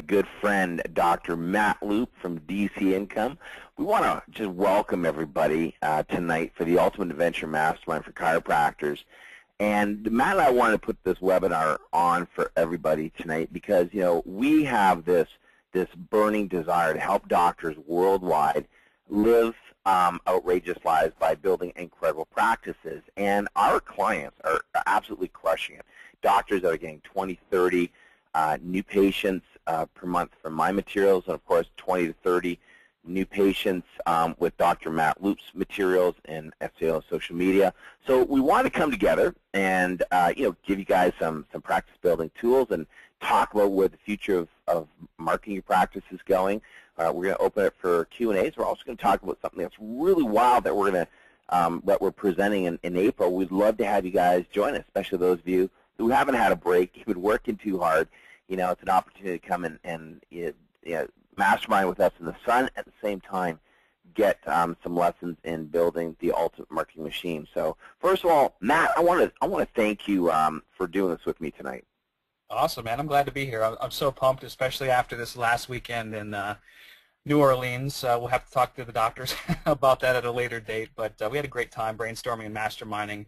good friend, Dr. Matt Loop from DC Income. We want to just welcome everybody tonight for the Ultimate Adventure Mastermind for Chiropractors. And Matt and I wanted to put this webinar on for everybody tonight because, you know, we have this burning desire to help doctors worldwide live outrageous lives by building incredible practices. And our clients are absolutely crushing it. Doctors that are getting 20, 30 new patients per month from my materials, and of course 20 to 30 new patients with Dr. Matt Loop's materials and SEO social media. So we want to come together and give you guys some practice building tools and talk about where the future of marketing your practice is going. We're going to open it for Q&As. We're also going to talk about something that's really wild that we're presenting in April. We'd love to have you guys join us, especially those of you who haven't had a break, you've been working too hard. You know, it's an opportunity to come and mastermind with us in the sun, at the same time get some lessons in building the ultimate marketing machine. So first of all, Matt, I want to thank you for doing this with me tonight. Awesome, man. I'm glad to be here. I'm so pumped, especially after this last weekend in New Orleans. We'll have to talk to the doctors about that at a later date, but we had a great time brainstorming and masterminding.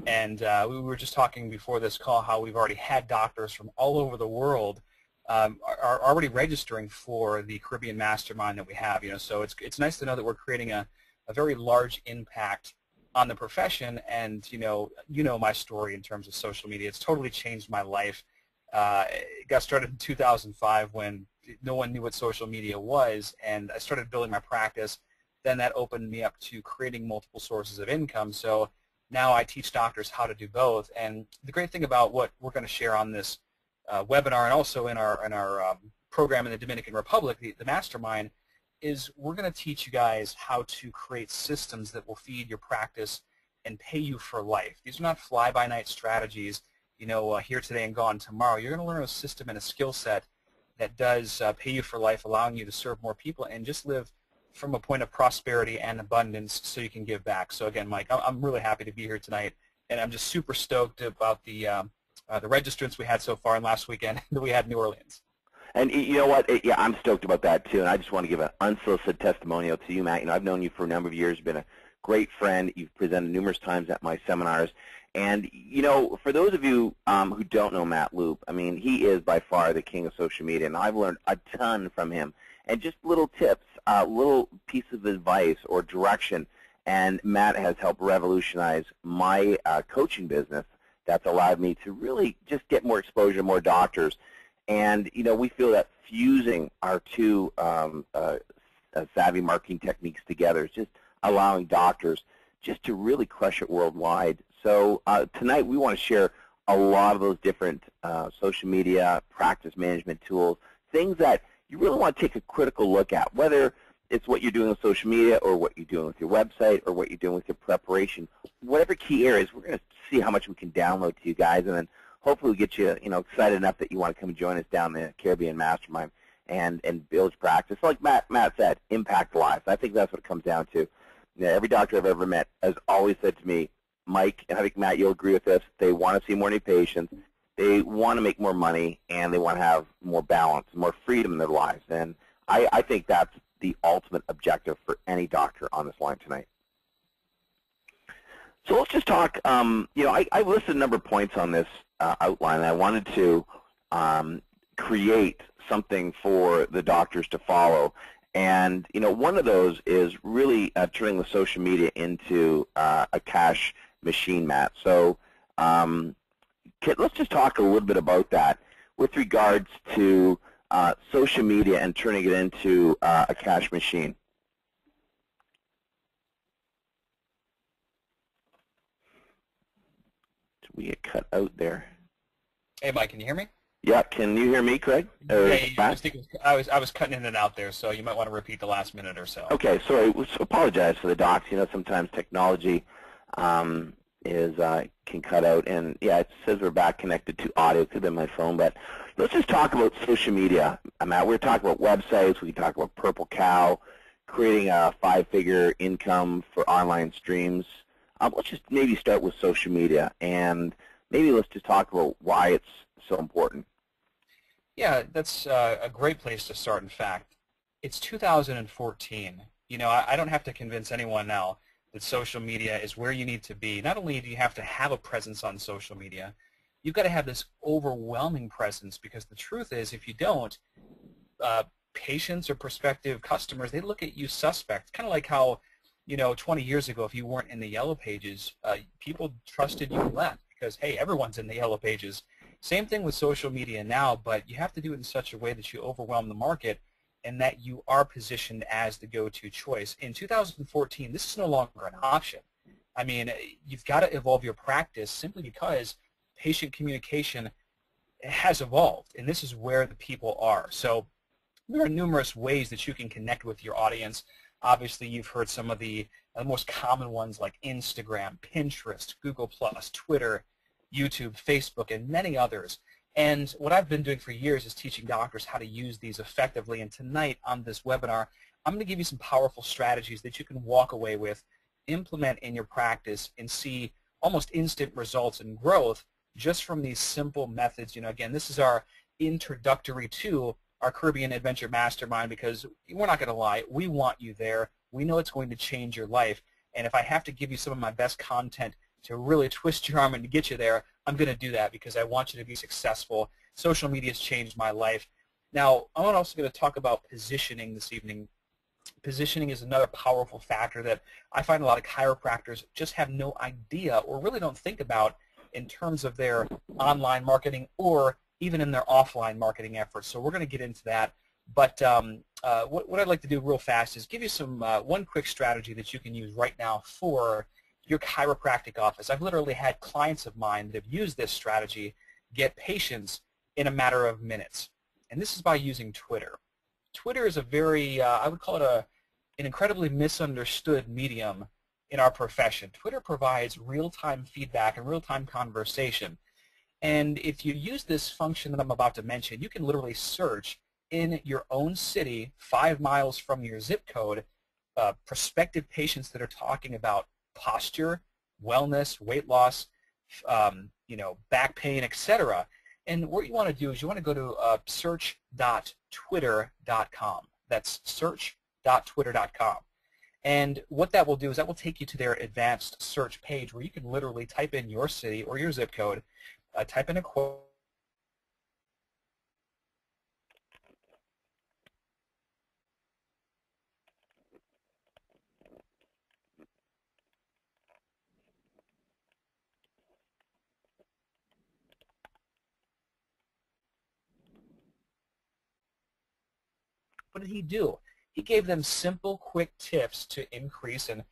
And we were just talking before this call how we've already had doctors from all over the world are already registering for the Caribbean Mastermind that we have. You know, so it's nice to know that we're creating a very large impact on the profession. And you know my story in terms of social media. It's totally changed my life. It got started in 2005 when no one knew what social media was, and I started building my practice. Then that opened me up to creating multiple sources of income. So now I teach doctors how to do both. And the great thing about what we're going to share on this webinar and also in our program in the Dominican Republic, the Mastermind, is we're going to teach you guys how to create systems that will feed your practice and pay you for life. These are not fly-by-night strategies, you know, here today and gone tomorrow. You're going to learn a system and a skill set that does pay you for life, allowing you to serve more people and just live from a point of prosperity and abundance so you can give back. So again, Mike, I'm really happy to be here tonight, and I'm just super stoked about the registrants we had so far in last weekend that we had in New Orleans. And you know what? Yeah, I'm stoked about that too, and I just want to give an unsolicited testimonial to you, Matt. You know, I've known you for a number of years. You've been a great friend. You've presented numerous times at my seminars. And, you know, for those of you who don't know Matt Loop, I mean, he is by far the king of social media, and I've learned a ton from him. And just little tips, little piece of advice or direction, and Matt has helped revolutionize my coaching business. That's allowed me to really just get more exposure, more doctors. And, you know, we feel that fusing our two savvy marketing techniques together is just allowing doctors just to really crush it worldwide. So tonight we want to share a lot of those different social media practice management tools, things that you really want to take a critical look at, whether it's what you're doing on social media or what you're doing with your website or what you're doing with your preparation. Whatever key areas, we're going to see how much we can download to you guys, and then hopefully we'll get you, excited enough that you want to come and join us down the Caribbean Mastermind and build your practice. Like Matt said, impact lives. I think that's what it comes down to. You know, every doctor I've ever met has always said to me, Mike, and I think, Matt, you'll agree with this, they want to see more new patients, they want to make more money, and they want to have more balance, more freedom in their lives. And I think that's the ultimate objective for any doctor on this line tonight. So let's just talk, I listed a number of points on this outline. I wanted to create something for the doctors to follow. And, one of those is really turning the social media into a cash machine, Matt. So let's just talk a little bit about that with regards to social media and turning it into a cash machine. Did we get cut out there? Hey, Mike, can you hear me? Yeah, can you hear me, Craig? Yeah, I was cutting in and out there, so you might want to repeat the last minute or so. Okay, sorry. Apologize for the docs. Sometimes technology can cut out, and yeah, it says we're back connected to audio. It could have been my phone, but let's just talk about social media. Matt, we're talking about websites. We can talk about Purple Cow, creating a 5-figure income for online streams. Let's just maybe start with social media, and maybe let's just talk about why it's so important. Yeah, that's a great place to start. In fact, it's 2014. You know, I don't have to convince anyone now that social media is where you need to be. Not only do you have to have a presence on social media, you've got to have this overwhelming presence, because the truth is, if you don't, uh, patients or prospective customers, they look at you suspect. Kind of like how, you know, 20 years ago, if you weren't in the yellow pages, people trusted you less because, hey, everyone's in the yellow pages. Same thing with social media now, but you have to do it in such a way that you overwhelm the market and that you are positioned as the go-to choice. In 2014, this is no longer an option. I mean, you've got to evolve your practice simply because patient communication has evolved, and this is where the people are. So there are numerous ways that you can connect with your audience. Obviously, you've heard some of the most common ones like Instagram, Pinterest, Google+, Twitter, YouTube, Facebook, and many others. And what I've been doing for years is teaching doctors how to use these effectively. And tonight on this webinar, I'm going to give you some powerful strategies that you can walk away with, implement in your practice, and see almost instant results and growth just from these simple methods. You know, again, this is our introductory to our Caribbean Adventure Mastermind, because we're not going to lie, we want you there. We know it's going to change your life. And if I have to give you some of my best content to really twist your arm and to get you there, I'm going to do that because I want you to be successful. Social media has changed my life. Now, I'm also going to talk about positioning this evening. Positioning is another powerful factor that I find a lot of chiropractors just have no idea or really don't think about in terms of their online marketing or even in their offline marketing efforts. So we're going to get into that. But what I'd like to do real fast is give you some one quick strategy that you can use right now for your chiropractic office. I've literally had clients of mine that have used this strategy get patients in a matter of minutes. And this is by using Twitter. Twitter is a very, I would call it an incredibly misunderstood medium in our profession. Twitter provides real-time feedback and real-time conversation. And if you use this function that I'm about to mention, you can literally search in your own city, 5 miles from your zip code, prospective patients that are talking about posture, wellness, weight loss, you know, back pain, etc. And what you want to do is you want to go to search.twitter.com. That's search.twitter.com. And what that will do is that will take you to their advanced search page where you can literally type in your city or your zip code, type in a quote. What did he do? He gave them simple, quick tips to increase and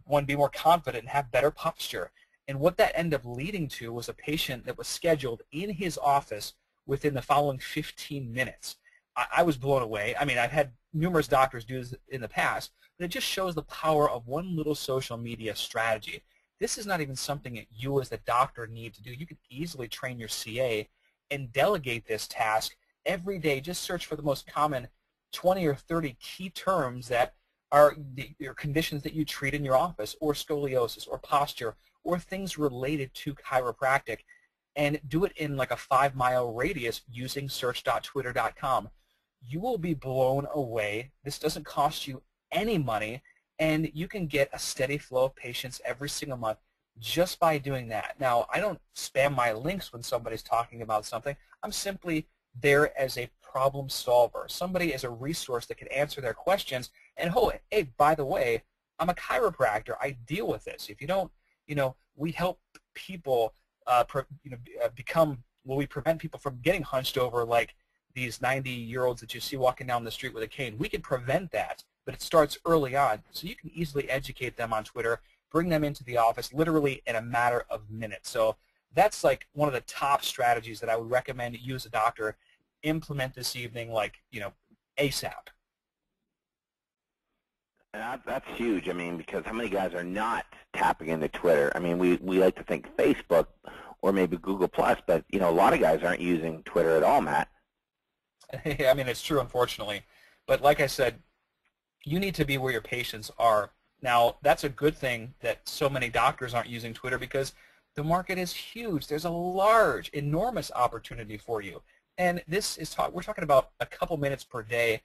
one, be more confident and have better posture. And what that ended up leading to was a patient that was scheduled in his office within the following 15 minutes. I was blown away. I mean, I've had numerous doctors do this in the past, but it just shows the power of one little social media strategy. This is not even something that you as the doctor need to do. You could easily train your CA and delegate this task every day. Just search for the most common 20 or 30 key terms that are your conditions that you treat in your office, or scoliosis, or posture, or things related to chiropractic, and do it in like a 5-mile radius using search.twitter.com. You will be blown away. This doesn't cost you any money, and you can get a steady flow of patients every single month just by doing that. Now, I don't spam my links when somebody's talking about something. I'm simply there as a problem solver, somebody as a resource that can answer their questions. And oh, hey, by the way, I'm a chiropractor. I deal with this. If you don't, you know, we help people, become, well, we prevent people from getting hunched over like these 90-year-olds that you see walking down the street with a cane. We can prevent that, but it starts early on. So you can easily educate them on Twitter, bring them into the office literally in a matter of minutes. So that's like one of the top strategies that I would recommend you as a doctor implement this evening, like, you know, ASAP. And that's huge. I mean, because how many guys are not tapping into Twitter? I mean, we like to think Facebook or maybe Google+, but, you know, a lot of guys aren't using Twitter at all, Matt. I mean, it's true, unfortunately. But like I said, you need to be where your patients are. Now, that's a good thing that so many doctors aren't using Twitter, because the market is huge. There's a large, enormous opportunity for you. And this is we're talking about a couple minutes per day.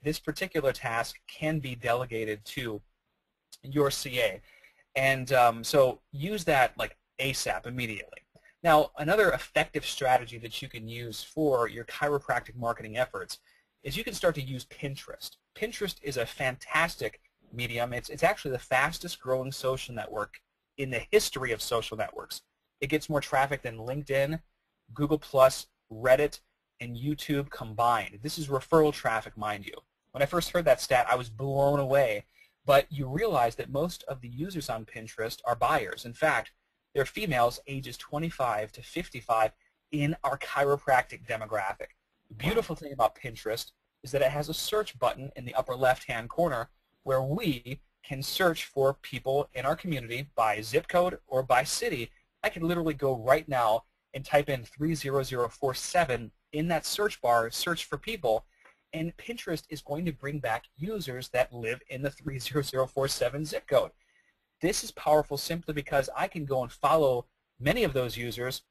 This particular task can be delegated to your CA. And so use that like ASAP, immediately. Now, another effective strategy that you can use for your chiropractic marketing efforts is you can start to use Pinterest. Pinterest is a fantastic medium. It's actually the fastest growing social network in the history of social networks. It gets more traffic than LinkedIn, Google+, Reddit, and YouTube combined. This is referral traffic, mind you. When I first heard that stat, I was blown away. But you realize that most of the users on Pinterest are buyers. In fact, they're females ages 25 to 55 in our chiropractic demographic. The beautiful thing about Pinterest is that it has a search button in the upper left-hand corner where we can search for people in our community by zip code or by city. I can literally go right now and type in 30047 in that search bar, search for people, and Pinterest is going to bring back users that live in the 30047 zip code. This is powerful simply because I can go and follow many of those users.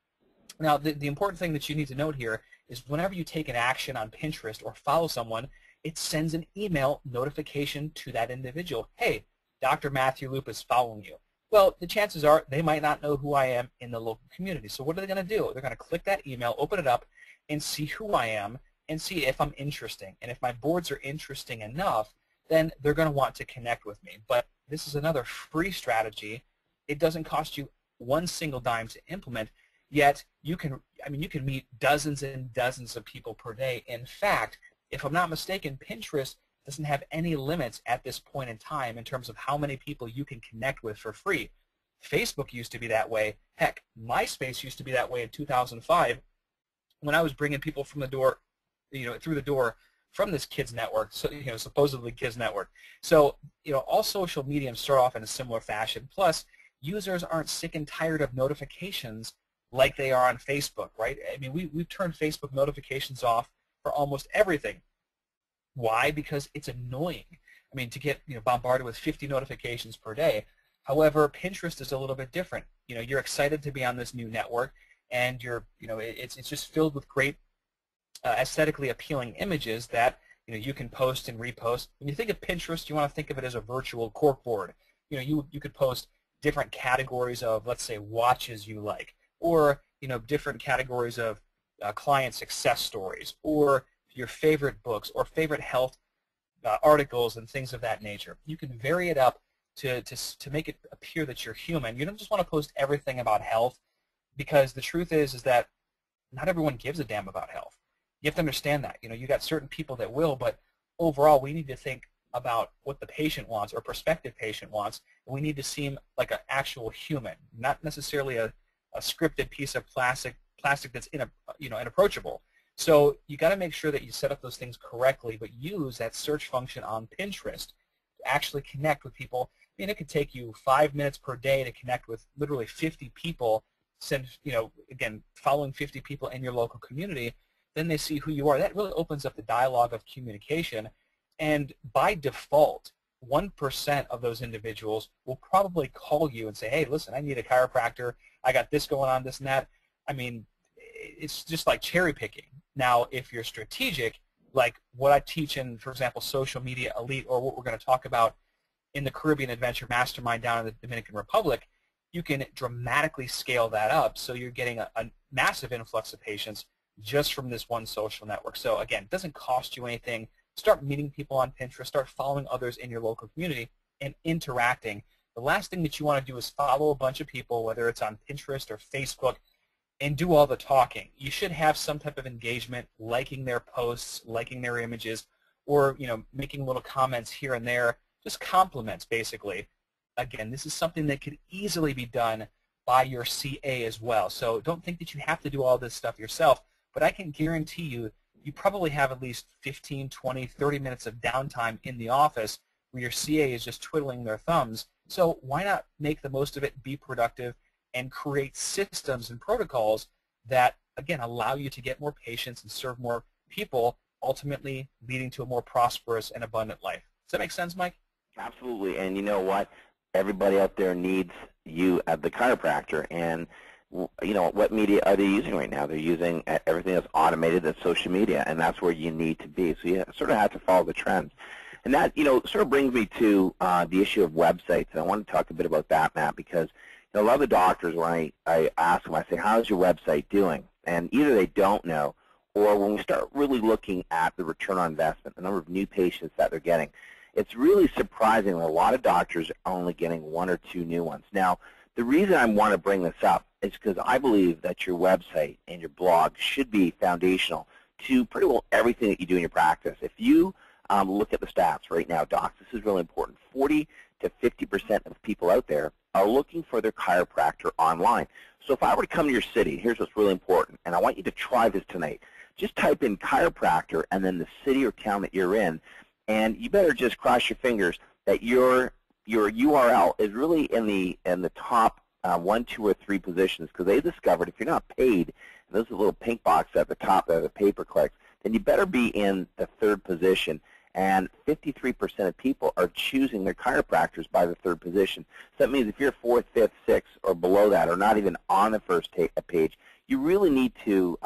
Now, the important thing that you need to note here is whenever you take an action on Pinterest or follow someone, it sends an email notification to that individual. Hey, Dr. Matthew Loop is following you. Well, the chances are they might not know who I am in the local community. So what are they going to do? They're going to click that email, open it up, and see who I am and see if I'm interesting. And if my boards are interesting enough, then they're going to want to connect with me. But this is another free strategy. It doesn't cost you one single dime to implement, yet you can meet dozens and dozens of people per day. In fact, if I'm not mistaken, Pinterest doesn't have any limits at this point in time in terms of how many people you can connect with for free. Facebook used to be that way. Heck, MySpace used to be that way in 2005 when I was bringing people from the door, through the door from this kids network, so supposedly kids network. So all social mediums start off in a similar fashion. Plus, users aren't sick and tired of notifications like they are on Facebook, right? I mean, we've turned Facebook notifications off for almost everything. Why? Because it's annoying. I mean, to get bombarded with 50 notifications per day. However, Pinterest is a little bit different. You're excited to be on this new network, and it's just filled with great aesthetically appealing images that you can post and repost. When you think of Pinterest, you want to think of it as a virtual corkboard. You could post different categories of, let's say, watches you like, or different categories of client success stories, or your favorite books or favorite health articles and things of that nature. You can vary it up to make it appear that you're human. You don't just want to post everything about health, because the truth is that not everyone gives a damn about health. You have to understand that. You got certain people that will, but overall we need to think about what the patient wants or prospective patient wants, and we need to seem like an actual human, not necessarily a scripted piece of plastic that's inapproachable. So you got to make sure that you set up those things correctly, but use that search function on Pinterest to actually connect with people. I mean, it could take you 5 minutes per day to connect with literally 50 people. Again, following 50 people in your local community, then they see who you are. That really opens up the dialogue of communication, and by default, 1% of those individuals will probably call you and say, hey, listen, I need a chiropractor. I got this going on, this and that. I mean, it's just like cherry picking. Now, if you're strategic, like what I teach in, for example, Social Media Elite, or what we're going to talk about in the Caribbean Adventure Mastermind down in the Dominican Republic, you can dramatically scale that up so you're getting a massive influx of patients just from this one social network. So again, it doesn't cost you anything. Start meeting people on Pinterest, start following others in your local community and interacting. The last thing that you want to do is follow a bunch of people, whether it's on Pinterest or Facebook, and do all the talking. You should have some type of engagement, liking their posts, liking their images, or making little comments here and there, just compliments basically. Again, this is something that could easily be done by your CA as well. So don't think that you have to do all this stuff yourself, but I can guarantee you, you probably have at least 15, 20, 30 minutes of downtime in the office where your CA is just twiddling their thumbs. So why not make the most of it, be productive, and create systems and protocols that, again, allow you to get more patients and serve more people, ultimately leading to a more prosperous and abundant life. Does that make sense, Mike? Absolutely. And you know what? Everybody out there needs you as the chiropractor. And what media are they using right now? They're using everything that's automated, that's social media, and that's where you need to be. So you sort of have to follow the trends. And that, sort of brings me to the issue of websites. And I want to talk a bit about that, Matt, because a lot of the doctors, when I ask them, I say, how's your website doing? And either they don't know, or when we start really looking at the return on investment, the number of new patients that they're getting, it's really surprising that a lot of doctors are only getting 1 or 2 new ones. Now, the reason I want to bring this up is because I believe that your website and your blog should be foundational to pretty well everything that you do in your practice. If you look at the stats right now, docs, this is really important. 40 to 50% of people out there are looking for their chiropractor online. So if I were to come to your city, here's what's really important, and I want you to try this tonight. Just type in chiropractor and then the city or town that you're in, and you better just cross your fingers that your URL is really in the top 1, 2, or 3 positions, because they discovered if you're not paid, and there's a little pink box at the top there, the pay-per-clicks, then you better be in the 3rd position. And 53% of people are choosing their chiropractors by the 3rd position. So that means if you're 4th, 5th, 6th, or below that, or not even on the first page, you really need to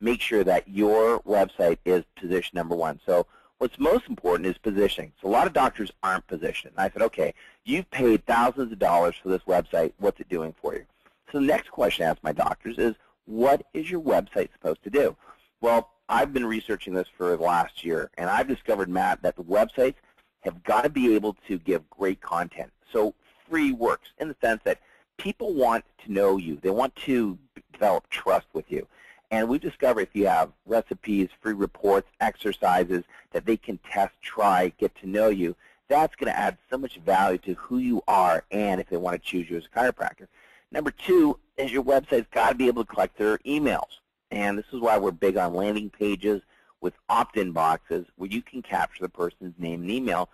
make sure that your website is position number 1. So what's most important is positioning. So a lot of doctors aren't positioned. And I said, okay, you've paid thousands of dollars for this website. What's it doing for you? So the next question I ask my doctors is, what is your website supposed to do? Well, I've been researching this for the last year, and I've discovered, Matt, that the websites have got to be able to give great content. So free works in the sense that people want to know you. They want to develop trust with you. And we've discovered if you have recipes, free reports, exercises that they can test, try, get to know you, that's going to add so much value to who you are and if they want to choose you as a chiropractor. Number 2 is your website's got to be able to collect their emails. And this is why we're big on landing pages with opt-in boxes where you can capture the person's name and email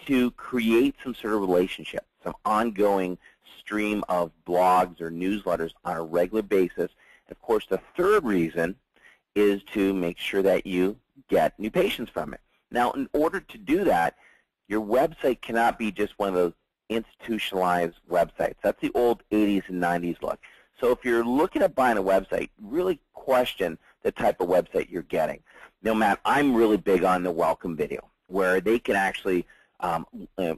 to create some sort of relationship, some ongoing stream of blogs or newsletters on a regular basis. Of course, the 3rd reason is to make sure that you get new patients from it. Now, in order to do that, your website cannot be just one of those institutionalized websites. That's the old 80s and 90s look. So if you're looking at buying a website, really question the type of website you're getting. Now, Matt, I'm really big on the welcome video, where they can actually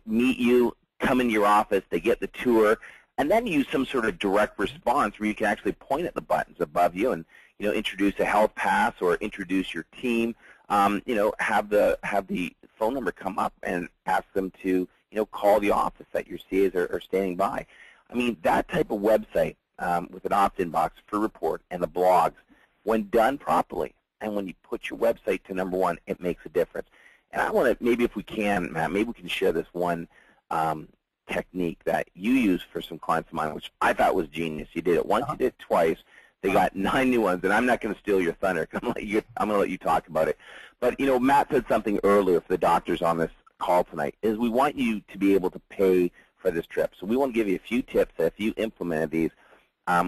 meet you, come into your office, they get the tour, and then use some sort of direct response where you can actually point at the buttons above you and introduce a health pass or introduce your team. Have the phone number come up and ask them to call the office that your CAs are standing by. I mean, that type of website with an opt-in box for report and the blogs, when done properly, and when you put your website to number 1, it makes a difference. And I want to, maybe if we can, Matt, maybe we can share this one technique that you use for some clients of mine, which I thought was genius. You did it once, you did it twice. They got 9 new ones, and I'm not going to steal your thunder. I'm going to let you talk about it. But, Matt said something earlier for the doctors on this call tonight, is we want you to be able to pay for this trip. So we want to give you a few tips that if you implemented these,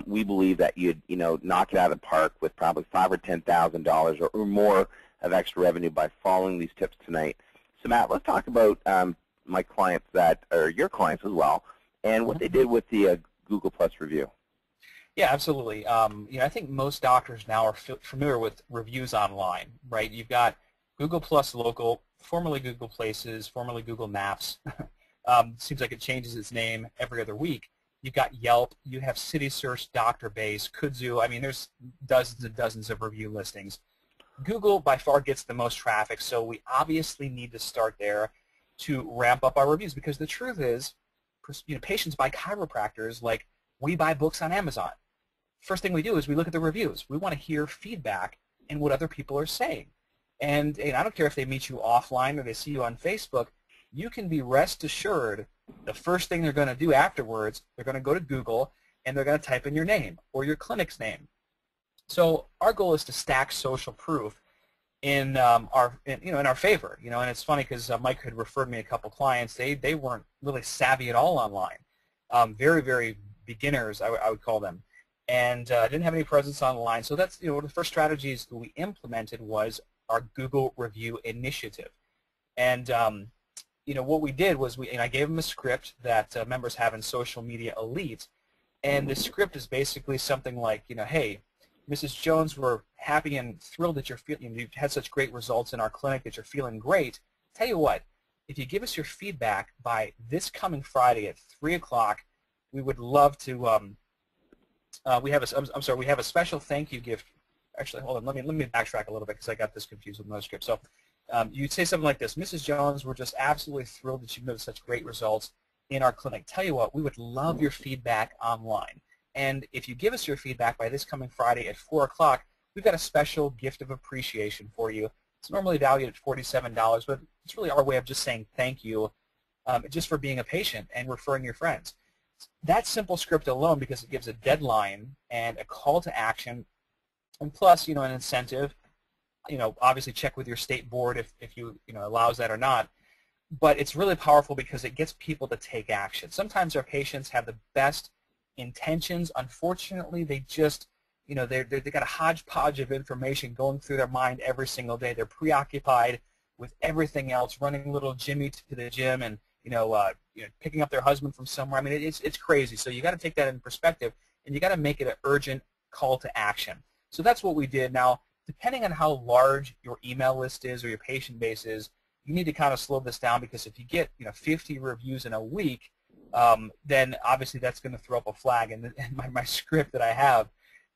we believe that you'd knock it out of the park with probably $5,000 or $10,000 or more of extra revenue by following these tips tonight. So Matt, let's talk about my clients that are your clients as well, and what they did with the Google Plus review. Yeah, absolutely. I think most doctors now are familiar with reviews online, right? You've got Google Plus Local, formerly Google Places, formerly Google Maps. Seems like it changes its name every other week. You've got Yelp, you have CitySearch, DoctorBase, Kudzu. I mean, there's dozens and dozens of review listings. Google by far gets the most traffic, so we obviously need to start there to ramp up our reviews, because the truth is, patients buy chiropractors like we buy books on Amazon. First thing we do is we look at the reviews. We want to hear feedback and what other people are saying. And I don't care if they meet you offline or they see you on Facebook, you can be rest assured the first thing they're going to do afterwards, they're going to go to Google and they're going to type in your name or your clinic's name. So our goal is to stack social proof in our favor. And it's funny because Mike had referred me a couple clients. They weren't really savvy at all online. Very, very beginners, I would call them, and didn't have any presence online. So that's one of the first strategies that we implemented was our Google Review Initiative. And what we did was I gave them a script that members have in Social Media Elite, And the script is basically something like, hey, Mrs. Jones, we're happy and thrilled that you've had such great results in our clinic, that you're feeling great. Tell you what, if you give us your feedback by this coming Friday at 3 o'clock, we would love to. We have a special thank you gift. Actually, hold on. Let me backtrack a little bit because I got this confused with another script. So you'd say something like this: Mrs. Jones, we're just absolutely thrilled that you've noticed such great results in our clinic. Tell you what, we would love your feedback online. And if you give us your feedback by this coming Friday at 4 o'clock, we've got a special gift of appreciation for you. It's normally valued at $47, but it's really our way of just saying thank you just for being a patient and referring your friends. That simple script alone, because it gives a deadline and a call to action, and plus, an incentive, obviously check with your state board if you allows that or not. But it's really powerful because it gets people to take action. Sometimes our patients have the best intentions. Unfortunately, they just, they got a hodgepodge of information going through their mind every single day. They're preoccupied with everything else, running little Jimmy to the gym and, picking up their husband from somewhere. I mean, it's crazy. So you got to take that in perspective, and you got to make it an urgent call to action. So that's what we did. Now, depending on how large your email list is or your patient base is, you need to kind of slow this down, because if you get 50 reviews in a week, then obviously that's going to throw up a flag. And my script that I have,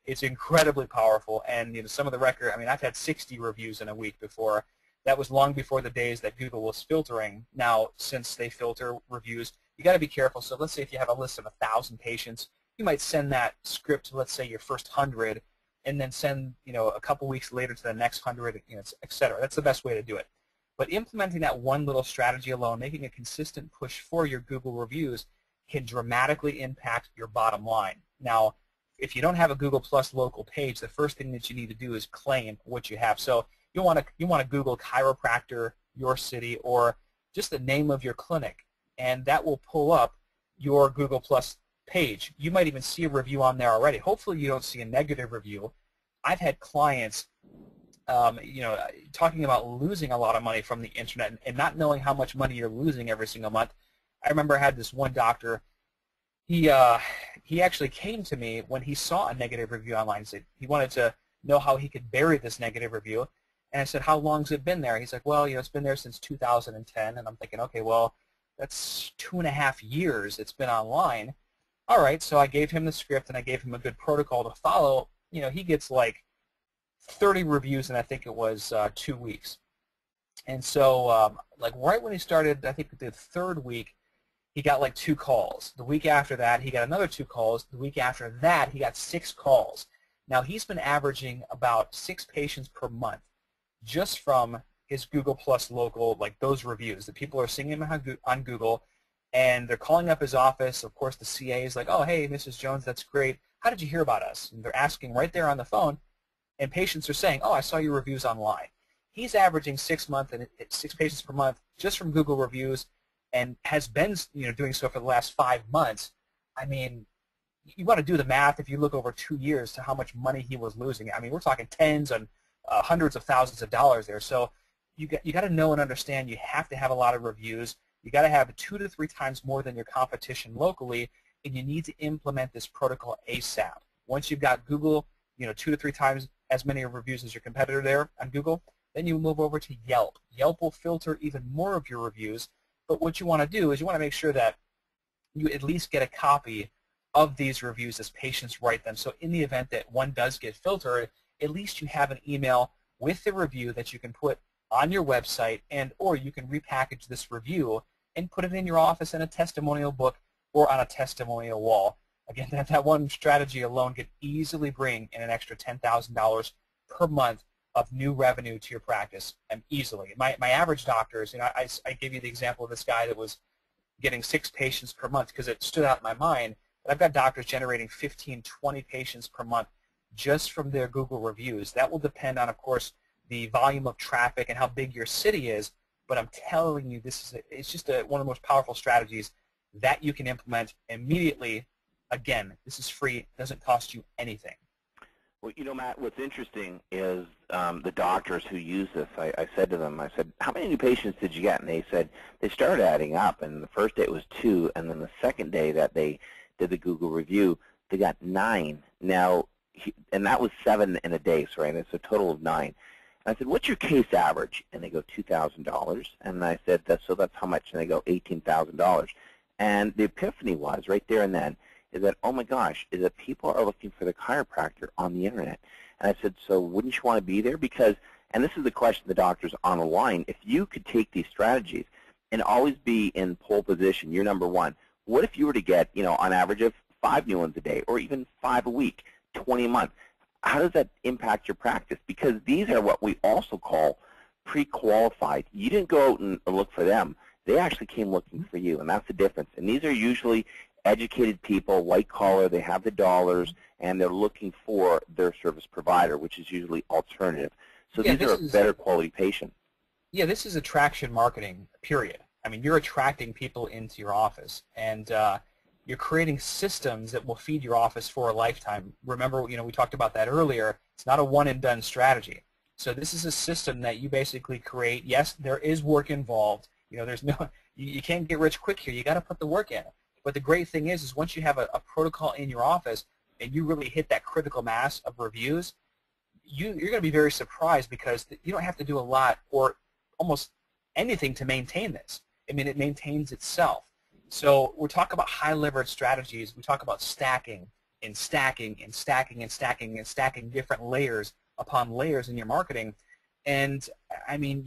it's incredibly powerful. And some of the record, I mean, I've had 60 reviews in a week before. That was long before the days that Google was filtering. Now, since they filter reviews, you got to be careful. So let's say if you have a list of 1,000 patients, you might send that script to, let's say, your first 100, and then send a couple weeks later to the next 100, et cetera. That's the best way to do it. But implementing that one little strategy alone, making a consistent push for your Google reviews, can dramatically impact your bottom line. Now, if you don't have a Google Plus local page, the first thing that you need to do is claim what you have. So you want to Google chiropractor, your city, or just the name of your clinic, and that will pull up your Google Plus page. You might even see a review on there already. Hopefully you don't see a negative review. I've had clients talking about losing a lot of money from the internet and not knowing how much money you're losing every single month. I remember I had this one doctor. He actually came to me when he saw a negative review online. He wanted to know how he could bury this negative review. And I said, how long's it been there? He's like, well, it's been there since 2010. And I'm thinking, okay, well, that's 2.5 years it's been online. All right, so I gave him the script and I gave him a good protocol to follow. He gets like 30 reviews in, I think it was 2 weeks. And so like right when he started, I think the third week, he got like 2 calls. The week after that, he got another 2 calls. The week after that, he got 6 calls. Now, he's been averaging about 6 patients per month just from his Google Plus local, like those reviews. The people are seeing him on Google, and they're calling up his office. Of course, the CA is like, oh, hey, Mrs. Jones, that's great. How did you hear about us? And they're asking right there on the phone, and patients are saying, oh, I saw your reviews online. He's averaging 6 patients per month just from Google reviews, and has been doing so for the last 5 months. I mean, you want to do the math if you look over 2 years to how much money he was losing. I mean, we're talking tens and hundreds of thousands of dollars there. So you got to know and understand you have to have a lot of reviews. You got to have 2 to 3 times more than your competition locally, and you need to implement this protocol ASAP. Once you've got Google, 2 to 3 times as many reviews as your competitor there on Google, then you move over to Yelp. Yelp will filter even more of your reviews, but what you want to do is you want to make sure that you at least get a copy of these reviews as patients write them. So in the event that one does get filtered, at least you have an email with the review that you can put on your website, or you can repackage this review and put it in your office in a testimonial book or on a testimonial wall. Again, that one strategy alone could easily bring in an extra $10,000 per month of new revenue to your practice, and easily. My average doctors, I gave you the example of this guy that was getting 6 patients per month because it stood out in my mind. But I've got doctors generating 15, 20 patients per month just from their Google reviews. That will depend on, of course, the volume of traffic and how big your city is. But I'm telling you, it's just one of the most powerful strategies that you can implement immediately. Again, this is free. It doesn't cost you anything. Well, Matt, what's interesting is the doctors who use this, I said to them, I said, how many new patients did you get? And they said they started adding up, and the first day it was 2, and then the second day that they did the Google review, They got 9. Now, and that was 7 in a day, so right, it's a total of 9. And I said, what's your case average? And they go, $2,000. And I said, so that's how much? And they go, $18,000. And the epiphany was, right there and then, is that, oh my gosh, is that people are looking for the chiropractor on the internet. And I said, so wouldn't you want to be there? Because, and this is the question the doctors on the line, if you could take these strategies and always be in pole position, you're number one. What if you were to get, on average of 5 new ones a day, or even 5 a week, 20 a month? How does that impact your practice? Because these are what we also call pre-qualified. You didn't go out and look for them. They actually came looking for you, and that's the difference. And these are usually educated people, white collar, they have the dollars, and they're looking for their service provider, which is usually alternative. So these are a better quality patient. Yeah, this is attraction marketing, period. I mean, you're attracting people into your office, and you're creating systems that will feed your office for a lifetime. Remember, we talked about that earlier. It's not a one-and-done strategy. So this is a system that you basically create. Yes, there is work involved. There's no, you can't get rich quick here. You got to put the work in. But the great thing is once you have a protocol in your office and you really hit that critical mass of reviews, you're going to be very surprised because you don't have to do a lot or almost anything to maintain this. I mean, it maintains itself. So we're talking about high leverage strategies. We talk about stacking and stacking and stacking and stacking and stacking different layers upon layers in your marketing. And I mean,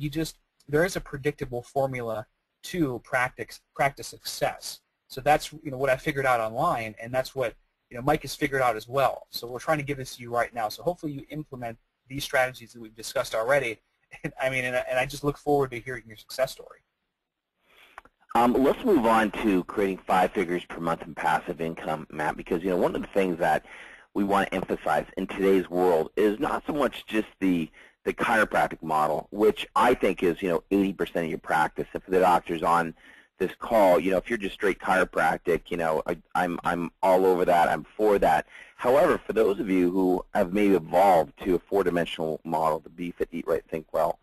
there is a predictable formula to practice success. So that's what I figured out online, and that's what Mike has figured out as well. So we're trying to give this to you right now. So hopefully you implement these strategies that we've discussed already. And I just look forward to hearing your success story. Let's move on to creating 5 figures per month in passive income, Matt, because one of the things that we want to emphasize in today's world is not so much just the chiropractic model, which I think is 80% of your practice. And for the doctors on this call, if you're just straight chiropractic, I'm all over that. I'm for that. However, for those of you who have maybe evolved to a 4-dimensional model, the Be Fit, Eat Right, Think Well,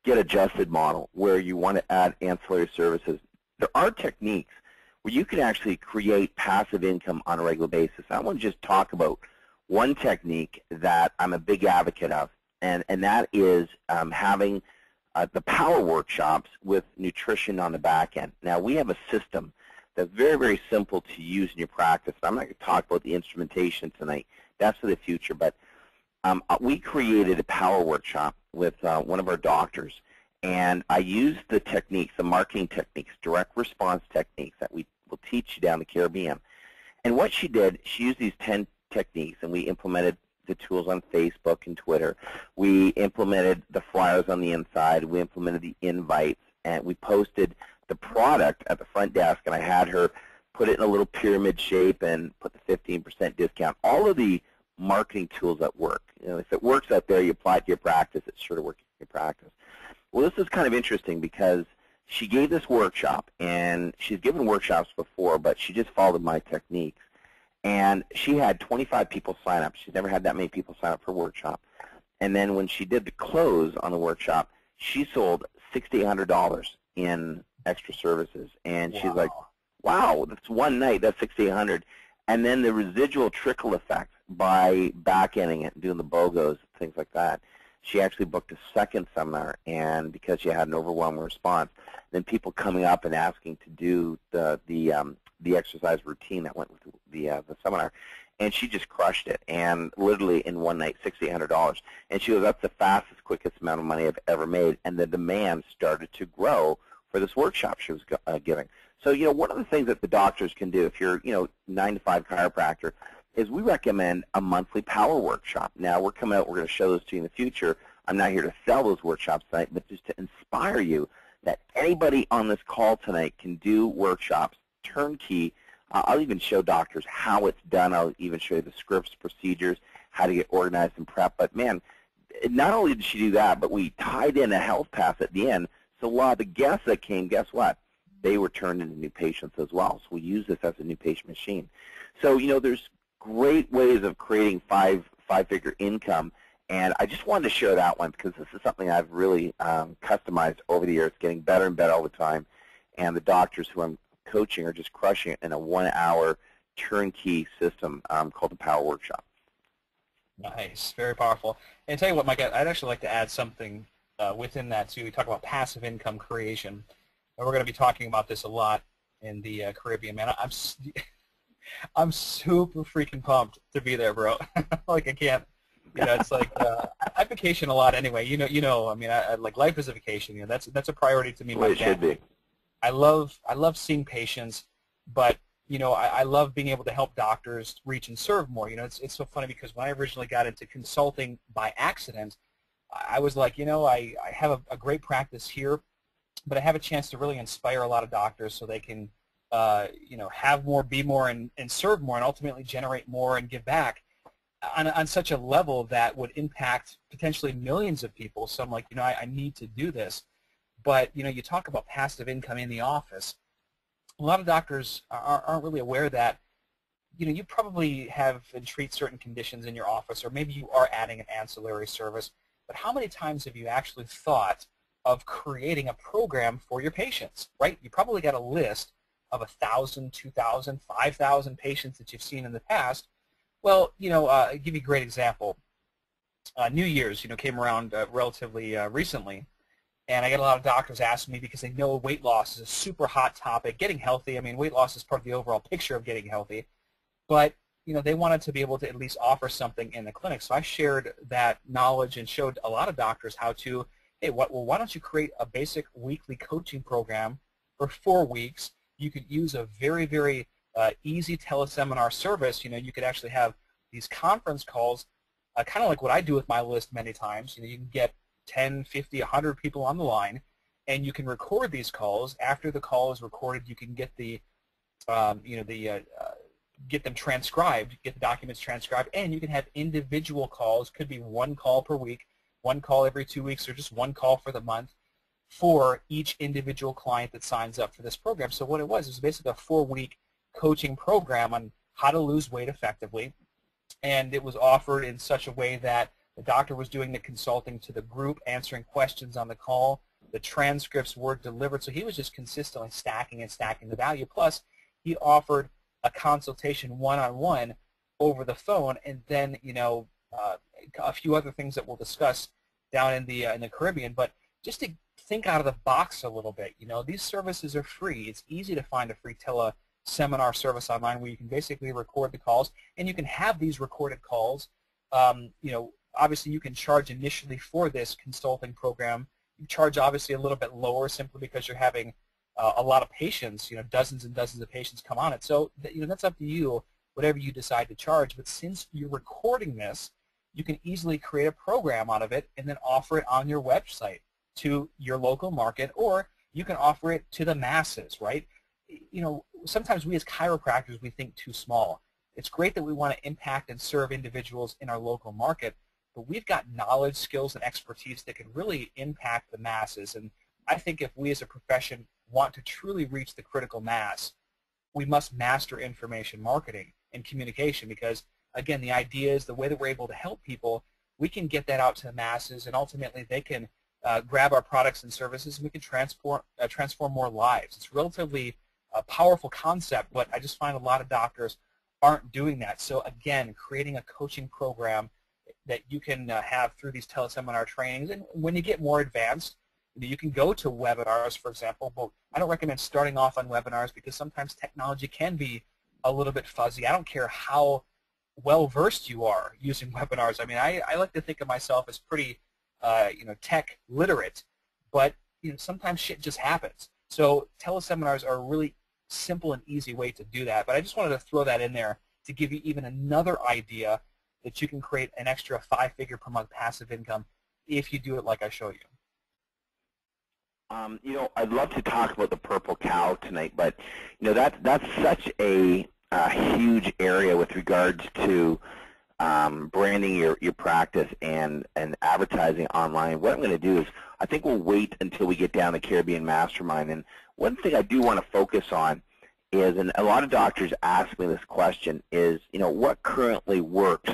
Get Adjusted model, where you want to add ancillary services, there are techniques where you can actually create passive income on a regular basis. I want to just talk about one technique that I'm a big advocate of, and that is having the power workshops with nutrition on the back end. Now, we have a system that's very, very simple to use in your practice. I'm not going to talk about the instrumentation tonight. That's for the future. But we created a power workshop with one of our doctors, and I used the techniques, the marketing techniques, direct response techniques that we will teach you down the Caribbean. And what she did, she used these 10 techniques, and we implemented the tools on Facebook and Twitter. We implemented the flyers on the inside. We implemented the invites, and we posted the product at the front desk, and I had her put it in a little pyramid shape and put the 15% discount. All of the marketing tools that work. If it works out there, you apply it to your practice, it's sure to work in your practice. Well, this is kind of interesting because she gave this workshop, and she's given workshops before, but she just followed my techniques. And she had 25 people sign up. She's never had that many people sign up for a workshop. And then when she did the close on the workshop, she sold $6,800 in extra services. And she's like, wow, that's one night, that's $6,800. And then the residual trickle effect by back-ending it and doing the BOGOs, things like that, she actually booked a second seminar, and because she had an overwhelming response, then people coming up and asking to do the exercise routine that went with the seminar, and she just crushed it. And literally in one night, $6,800. And she goes, that's the fastest, quickest amount of money I've ever made. And the demand started to grow for this workshop she was giving. So, one of the things that the doctors can do if you're, 9 to 5 chiropractor, is we recommend a monthly power workshop. Now, we're coming out, we're going to show those to you in the future. I'm not here to sell those workshops tonight, but just to inspire you that anybody on this call tonight can do workshops, turnkey. I'll even show doctors how it's done. I'll even show you the scripts, procedures, how to get organized and prep. But, man, not only did she do that, but we tied in a health pass at the end. So a lot of the guests that came, guess what? They were turned into new patients as well. So we use this as a new patient machine. So, there's great ways of creating five-figure income, and I just wanted to share that one because this is something I've really customized over the years, getting better and better all the time, and the doctors who I'm coaching are just crushing it in a 1-hour turnkey system called the Power Workshop. Nice, very powerful. And tell you what, Mike, I'd actually like to add something within that too. We talk about passive income creation, and we're going to be talking about this a lot in the Caribbean. Man, I'm super freaking pumped to be there, bro. Like I can't, it's like I vacation a lot anyway. I mean, I like life is a vacation. That's a priority to me. Well, it should be. I love seeing patients, but I love being able to help doctors reach and serve more. It's so funny because when I originally got into consulting by accident, I was like, I have a great practice here, but I have a chance to really inspire a lot of doctors so they can, have more, be more, and serve more, and ultimately generate more and give back on such a level that would impact potentially millions of people. So I'm like, I need to do this. But, you talk about passive income in the office. A lot of doctors aren't really aware that, you probably have and treat certain conditions in your office, or maybe you are adding an ancillary service, but how many times have you actually thought of creating a program for your patients, right? You probably got a list of 1,000, 2,000, 5,000 patients that you've seen in the past. Well, I'll give you a great example. New Year's, came around relatively recently. And I get a lot of doctors asking me because they know weight loss is a super hot topic. Getting healthy, I mean, weight loss is part of the overall picture of getting healthy. But, they wanted to be able to at least offer something in the clinic. So I shared that knowledge and showed a lot of doctors how to, hey, why don't you create a basic weekly coaching program for 4 weeks. You could use a very, very easy teleseminar service. You could actually have these conference calls, kind of like what I do with my list many times. You can get 10, 50, 100 people on the line, and you can record these calls. After the call is recorded, you can get get them transcribed, get the documents transcribed, and you can have individual calls. Could be 1 call per week, 1 call every 2 weeks, or just 1 call for the month for each individual client that signs up for this program. So what it was basically a 4-week coaching program on how to lose weight effectively, and it was offered in such a way that the doctor was doing the consulting to the group, answering questions on the call. The transcripts were delivered, so he was just consistently stacking and stacking the value. Plus, he offered a consultation one-on-one over the phone, and then a few other things that we'll discuss down in the Caribbean. But just to think out of the box a little bit, these services are free. It's easy to find a free teleseminar service online where you can basically record the calls, and you can have these recorded calls. Obviously, you can charge initially for this consulting program. You charge obviously a little bit lower simply because you're having a lot of patients, dozens and dozens of patients come on it. So that's up to you, whatever you decide to charge. But since you're recording this, you can easily create a program out of it and then offer it on your website to your local market, or you can offer it to the masses, right? Sometimes we as chiropractors, we think too small. It's great that we want to impact and serve individuals in our local market, but we've got knowledge, skills, and expertise that can really impact the masses. And I think if we as a profession want to truly reach the critical mass, we must master information marketing and communication, because, again, the idea is the way that we're able to help people, we can get that out to the masses, and ultimately they can grab our products and services, and we can transform more lives. It's relatively a powerful concept, but I just find a lot of doctors aren't doing that. So, again, creating a coaching program that you can have through these teleseminar trainings. And when you get more advanced, you can go to webinars, for example, but I don't recommend starting off on webinars because sometimes technology can be a little bit fuzzy. I don't care how well-versed you are using webinars. I mean, I like to think of myself as pretty, tech literate, but, sometimes shit just happens. So teleseminars are a really simple and easy way to do that. But I just wanted to throw that in there to give you even another idea that you can create an extra 5-figure per month passive income if you do it like I show you. I'd love to talk about the purple cow tonight, but that's such a huge area with regards to branding your practice and advertising online. What I'm going to do is I think we'll wait until we get down the Caribbean Mastermind. And one thing I do want to focus on is, and a lot of doctors ask me this question, is what currently works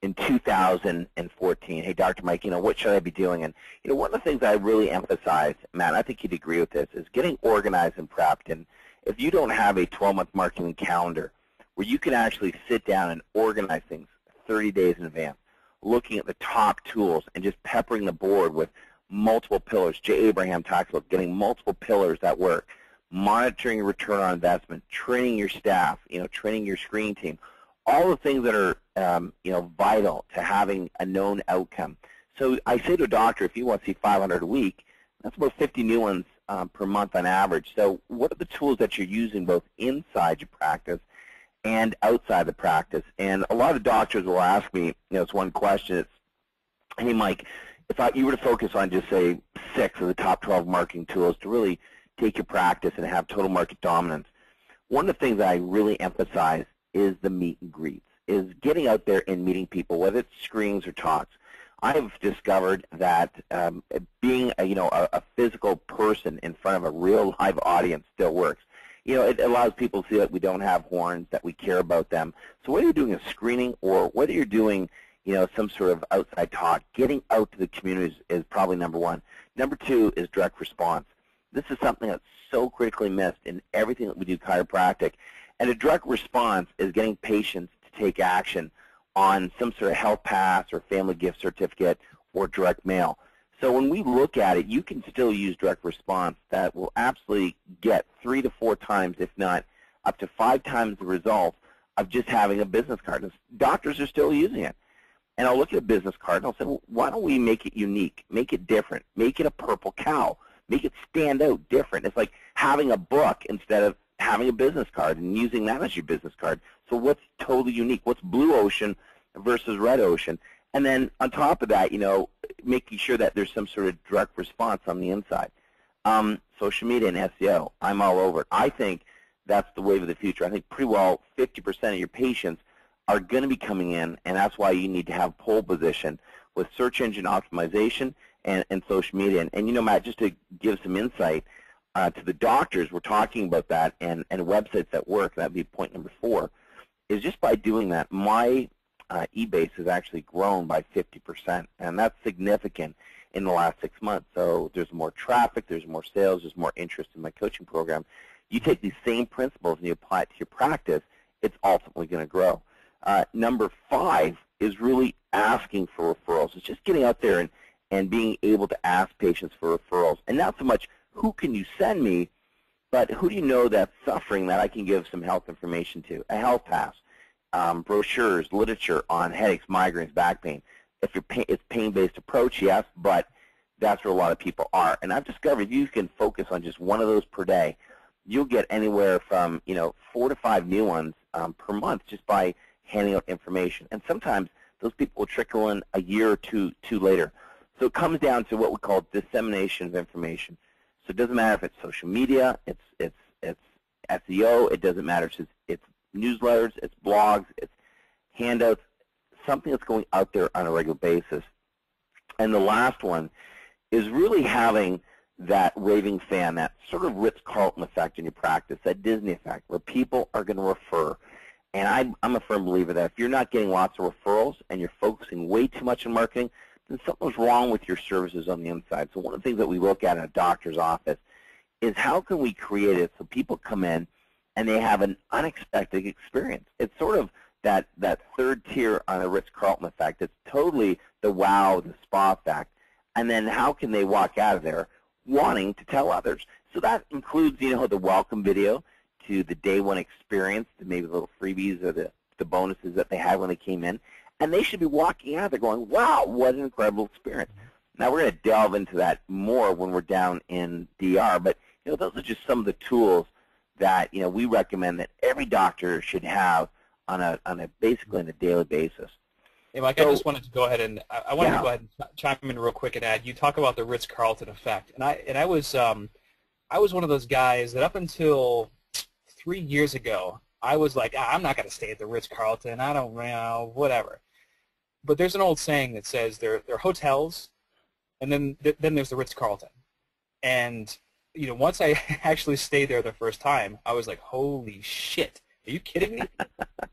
in 2014. Hey, Dr. Mike, what should I be doing? And one of the things I really emphasize, Matt, I think you'd agree with this, is getting organized and prepped. And if you don't have a 12-month marketing calendar where you can actually sit down and organize things 30 days in advance, looking at the top tools and just peppering the board with multiple pillars. Jay Abraham talks about getting multiple pillars that work, monitoring your return on investment, training your staff, training your screening team, all the things that are vital to having a known outcome. So I say to a doctor, if you want to see 500 a week, that's about 50 new ones per month on average. So what are the tools that you're using both inside your practice and outside the practice? And a lot of doctors will ask me, it's one question, it's, hey Mike, if you were to focus on just say 6 of the top 12 marketing tools to really take your practice and have total market dominance, one of the things that I really emphasize is the meet and greets, is getting out there and meeting people, whether it's screenings or talks. I've discovered that being a physical person in front of a real live audience still works. It allows people to see that we don't have horns, that we care about them. So whether you're doing a screening or whether you're doing some sort of outside talk, getting out to the communities is probably number one. Number two is direct response. This is something that's so critically missed in everything that we do chiropractic. And a direct response is getting patients to take action on some sort of health pass or family gift certificate or direct mail. So when we look at it, you can still use direct response that will absolutely get 3 to 4 times, if not up to 5 times the result of just having a business card. And doctors are still using it. And I'll look at a business card and I'll say, well, why don't we make it unique, make it different, make it a purple cow, make it stand out different. It's like having a book instead of having a business card and using that as your business card. So what's totally unique? What's blue ocean versus red ocean? And then on top of that, making sure that there's some sort of direct response on the inside. Social media and SEO, I'm all over it. I think that's the wave of the future. I think pretty well 50% of your patients are going to be coming in, and that's why you need to have pole position with search engine optimization and social media. And Matt, just to give some insight to the doctors, we're talking about that and websites that work. That'd be point number 4, is just by doing that, my e-base has actually grown by 50%, and that's significant in the last 6 months. So there's more traffic, there's more sales, there's more interest in my coaching program. You take these same principles and you apply it to your practice, it's ultimately going to grow. Number 5 is really asking for referrals. It's just getting out there and being able to ask patients for referrals. And not so much, who can you send me, but who do you know that's suffering that I can give some health information to? A health pass, brochures, literature on headaches, migraines, back pain. If it's pain-based approach, yes, but that's where a lot of people are. And I've discovered if you can focus on just one of those per day, you'll get anywhere from 4 to 5 new ones per month just by handing out information. And sometimes those people will trickle in a year or two later. So it comes down to what we call dissemination of information. So it doesn't matter if it's social media, it's SEO, it doesn't matter if it's newsletters, it's blogs, it's handouts, something that's going out there on a regular basis. And the last one is really having that raving fan, that sort of Ritz-Carlton effect in your practice, that Disney effect, where people are going to refer. And I'm a firm believer that if you're not getting lots of referrals and you're focusing way too much on marketing, then something's wrong with your services on the inside. So one of the things that we look at in a doctor's office is how can we create it so people come in and they have an unexpected experience. It's sort of that third tier on the Ritz-Carlton effect. It's totally the wow, the spa effect. And then how can they walk out of there wanting to tell others? So that includes, the welcome video to the day one experience, to maybe the little freebies or the bonuses that they had when they came in. And they should be walking out there going, wow, what an incredible experience. Now we're going to delve into that more when we're down in DR, but those are just some of the tools that we recommend that every doctor should have on a basically on a daily basis. Hey, Mike, I just wanted to go ahead and I wanted to go ahead and chime in real quick and add. You talk about the Ritz-Carlton effect, and I was one of those guys that up until 3 years ago, I was like, I'm not going to stay at the Ritz-Carlton. I don't, whatever. But there's an old saying that says there are hotels, and then there's the Ritz-Carlton. And once I actually stayed there the first time, I was like, holy shit, are you kidding me?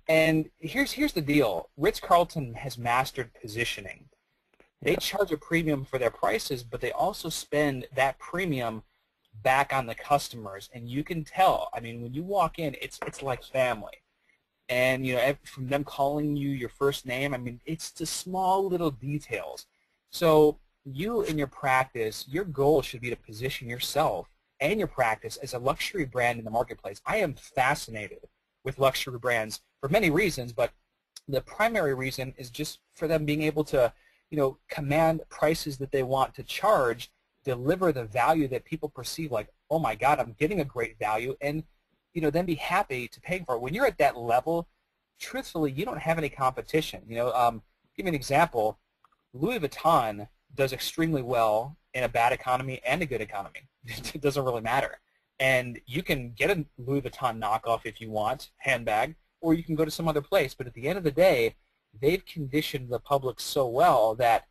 And here's the deal. Ritz-Carlton has mastered positioning. They charge a premium for their prices, but they also spend that premium back on the customers, and you can tell. I mean, when you walk in, it's like family. And, from them calling you your first name, I mean, it's the small little details. So you in your practice, your goal should be to position yourself and your practice as a luxury brand in the marketplace. I am fascinated with luxury brands for many reasons, but the primary reason is just for them being able to, command prices that they want to charge, deliver the value that people perceive like, oh my God, I'm getting a great value, and then be happy to pay for it. When you're at that level, truthfully, you don't have any competition. Give you an example. Louis Vuitton does extremely well in a bad economy and a good economy. It doesn't really matter. And you can get a Louis Vuitton knockoff if you want, handbag, or you can go to some other place. But at the end of the day, they've conditioned the public so well that,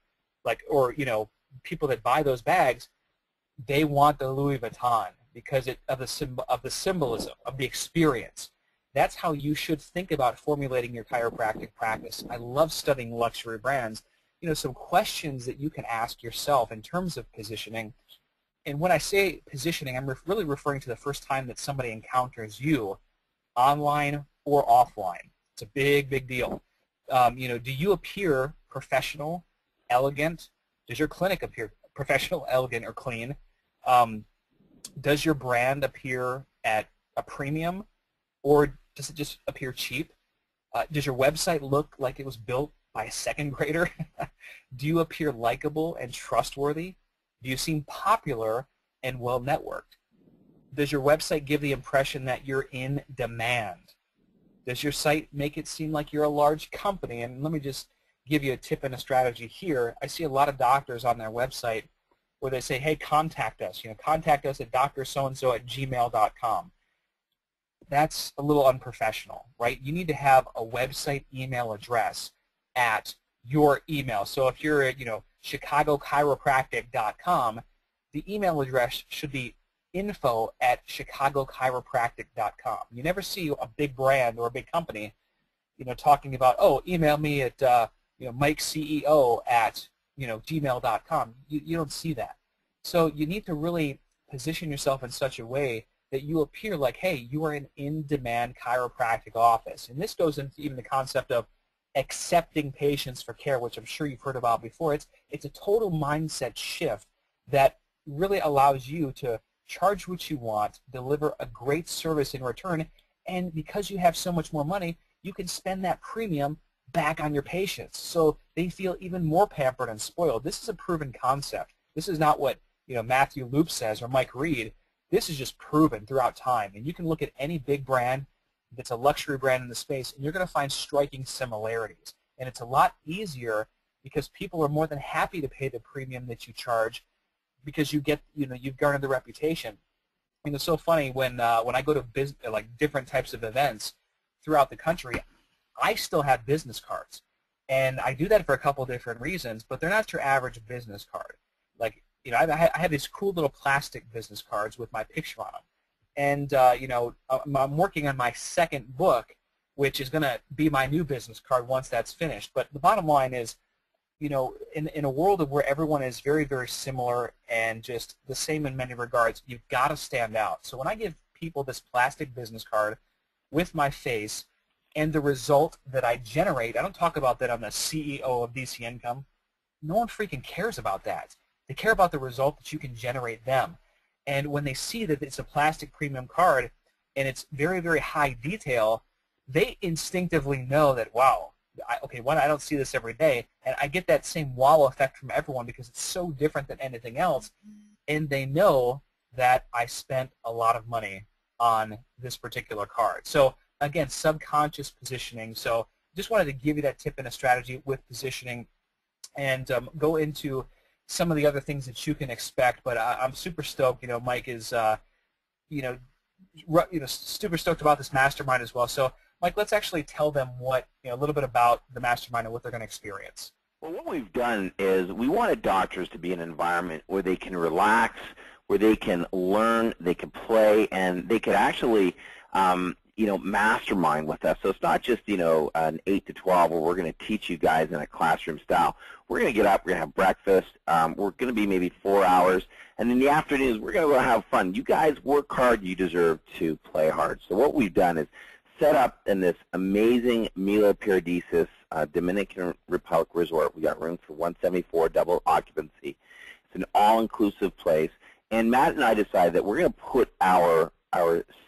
people that buy those bags, they want the Louis Vuitton because of the symbolism, of the experience. That's how you should think about formulating your chiropractic practice. I love studying luxury brands. Some questions that you can ask yourself in terms of positioning. And when I say positioning, I'm really referring to the first time that somebody encounters you, online or offline. It's a big, big deal. Do you appear professional, elegant? Does your clinic appear professional, elegant, or clean? Does your brand appear at a premium, or does it just appear cheap? Does your website look like it was built by a second grader? Do you appear likable and trustworthy? Do you seem popular and well networked? Does your website give the impression that you're in demand? Does your site make it seem like you're a large company? And let me just give you a tip and a strategy here. I see a lot of doctors on their website where they say, hey, contact us. Contact us at drsoandso@gmail.com. That's a little unprofessional, right? You need to have a website email address at your email. So if you're at, chicagochiropractic.com, the email address should be info@chicagochiropractic.com. You never see a big brand or a big company, talking about, oh, email me at, mikeceo@, gmail.com. You don't see that. So you need to really position yourself in such a way that you appear like, hey, you are an in-demand chiropractic office. And this goes into even the concept of accepting patients for care, which I'm sure you've heard about before. It's a total mindset shift that really allows you to charge what you want, deliver a great service in return, and because you have so much more money, you can spend that premium back on your patients so they feel even more pampered and spoiled. This is a proven concept. This is not what Matthew Loop says or Mike Reed. This is just proven throughout time, and you can look at any big brand that's a luxury brand in the space, and you're going to find striking similarities. And it's a lot easier because people are more than happy to pay the premium that you charge because you get, you've garnered the reputation. It's so funny when I go to different types of events throughout the country, I still have business cards, and I do that for a couple different reasons. But they're not your average business card. I have these cool little plastic business cards with my picture on them. And, I'm working on my second book, which is going to be my new business card once that's finished. But the bottom line is, in a world of where everyone is very, very similar and just the same in many regards, you've got to stand out. So when I give people this plastic business card with my face and the result that I generate, I don't talk about that I'm the CEO of DC Income. No one freaking cares about that. They care about the result that you can generate them. And when they see that it's a plastic premium card and it's very, very high detail, they instinctively know that, wow, I don't see this every day. And I get that same wow effect from everyone because it's so different than anything else. And they know that I spent a lot of money on this particular card. So, again, subconscious positioning. So just wanted to give you that tip and a strategy with positioning and go into some of the other things that you can expect, but I'm super stoked. Mike is, super stoked about this mastermind as well. So, Mike, let's actually tell them a little bit about the mastermind and what they're going to experience. Well, what we've done is we wanted doctors to be in an environment where they can relax, where they can learn, they can play, and they could actually, mastermind with us. So it's not just, an 8 to 12 where we're going to teach you guys in a classroom style. We're going to get up, we're going to have breakfast, we're going to be maybe 4 hours, and in the afternoons we're going to go have fun. You guys work hard, you deserve to play hard. So what we've done is set up in this amazing Milo Paradisus Dominican Republic resort. We got room for 174 double occupancy. It's an all-inclusive place. And Matt and I decided that we're going to put our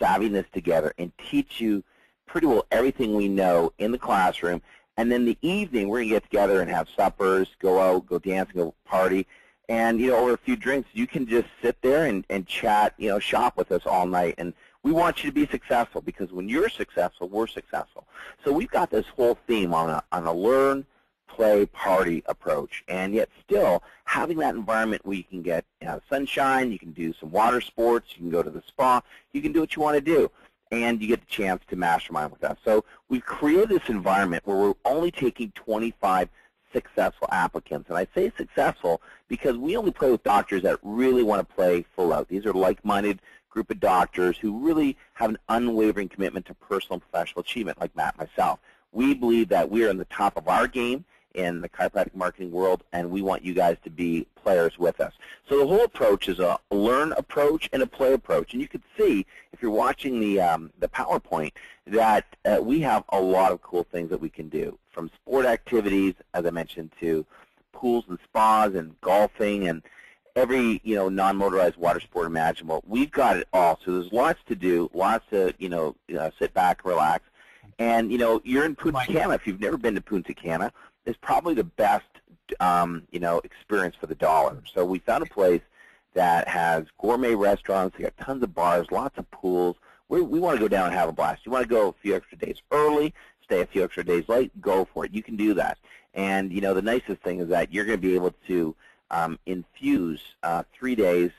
savviness together and teach you pretty well everything we know in the classroom. And then the evening, we're going to get together and have suppers, go out, go dance, go party. And, over a few drinks, you can just sit there and chat, shop with us all night. And we want you to be successful, because when you're successful, we're successful. So we've got this whole theme on a learn, play, party approach. And yet still having that environment where you can get sunshine, you can do some water sports, you can go to the spa, you can do what you want to do. And you get the chance to mastermind with us. So we've created this environment where we're only taking 25 successful applicants. And I say successful because we only play with doctors that really want to play full out. These are like-minded group of doctors who really have an unwavering commitment to personal and professional achievement, like Matt and myself. We believe that we are in the top of our game in the chiropractic marketing world, and we want you guys to be players with us. So the whole approach is a learn approach and a play approach. And you can see, if you're watching the PowerPoint, that we have a lot of cool things that we can do, from sport activities, as I mentioned, to pools and spas and golfing and every non-motorized water sport imaginable. We've got it all. So there's lots to do, lots to sit back, relax. And you're in Punta Cana. If you've never been to Punta Cana, it's probably the best experience for the dollar. So we found a place that has gourmet restaurants. They got tons of bars, lots of pools. We want to go down and have a blast. You want to go a few extra days early, stay a few extra days late, go for it. You can do that. And the nicest thing is that you're going to be able to infuse 3 days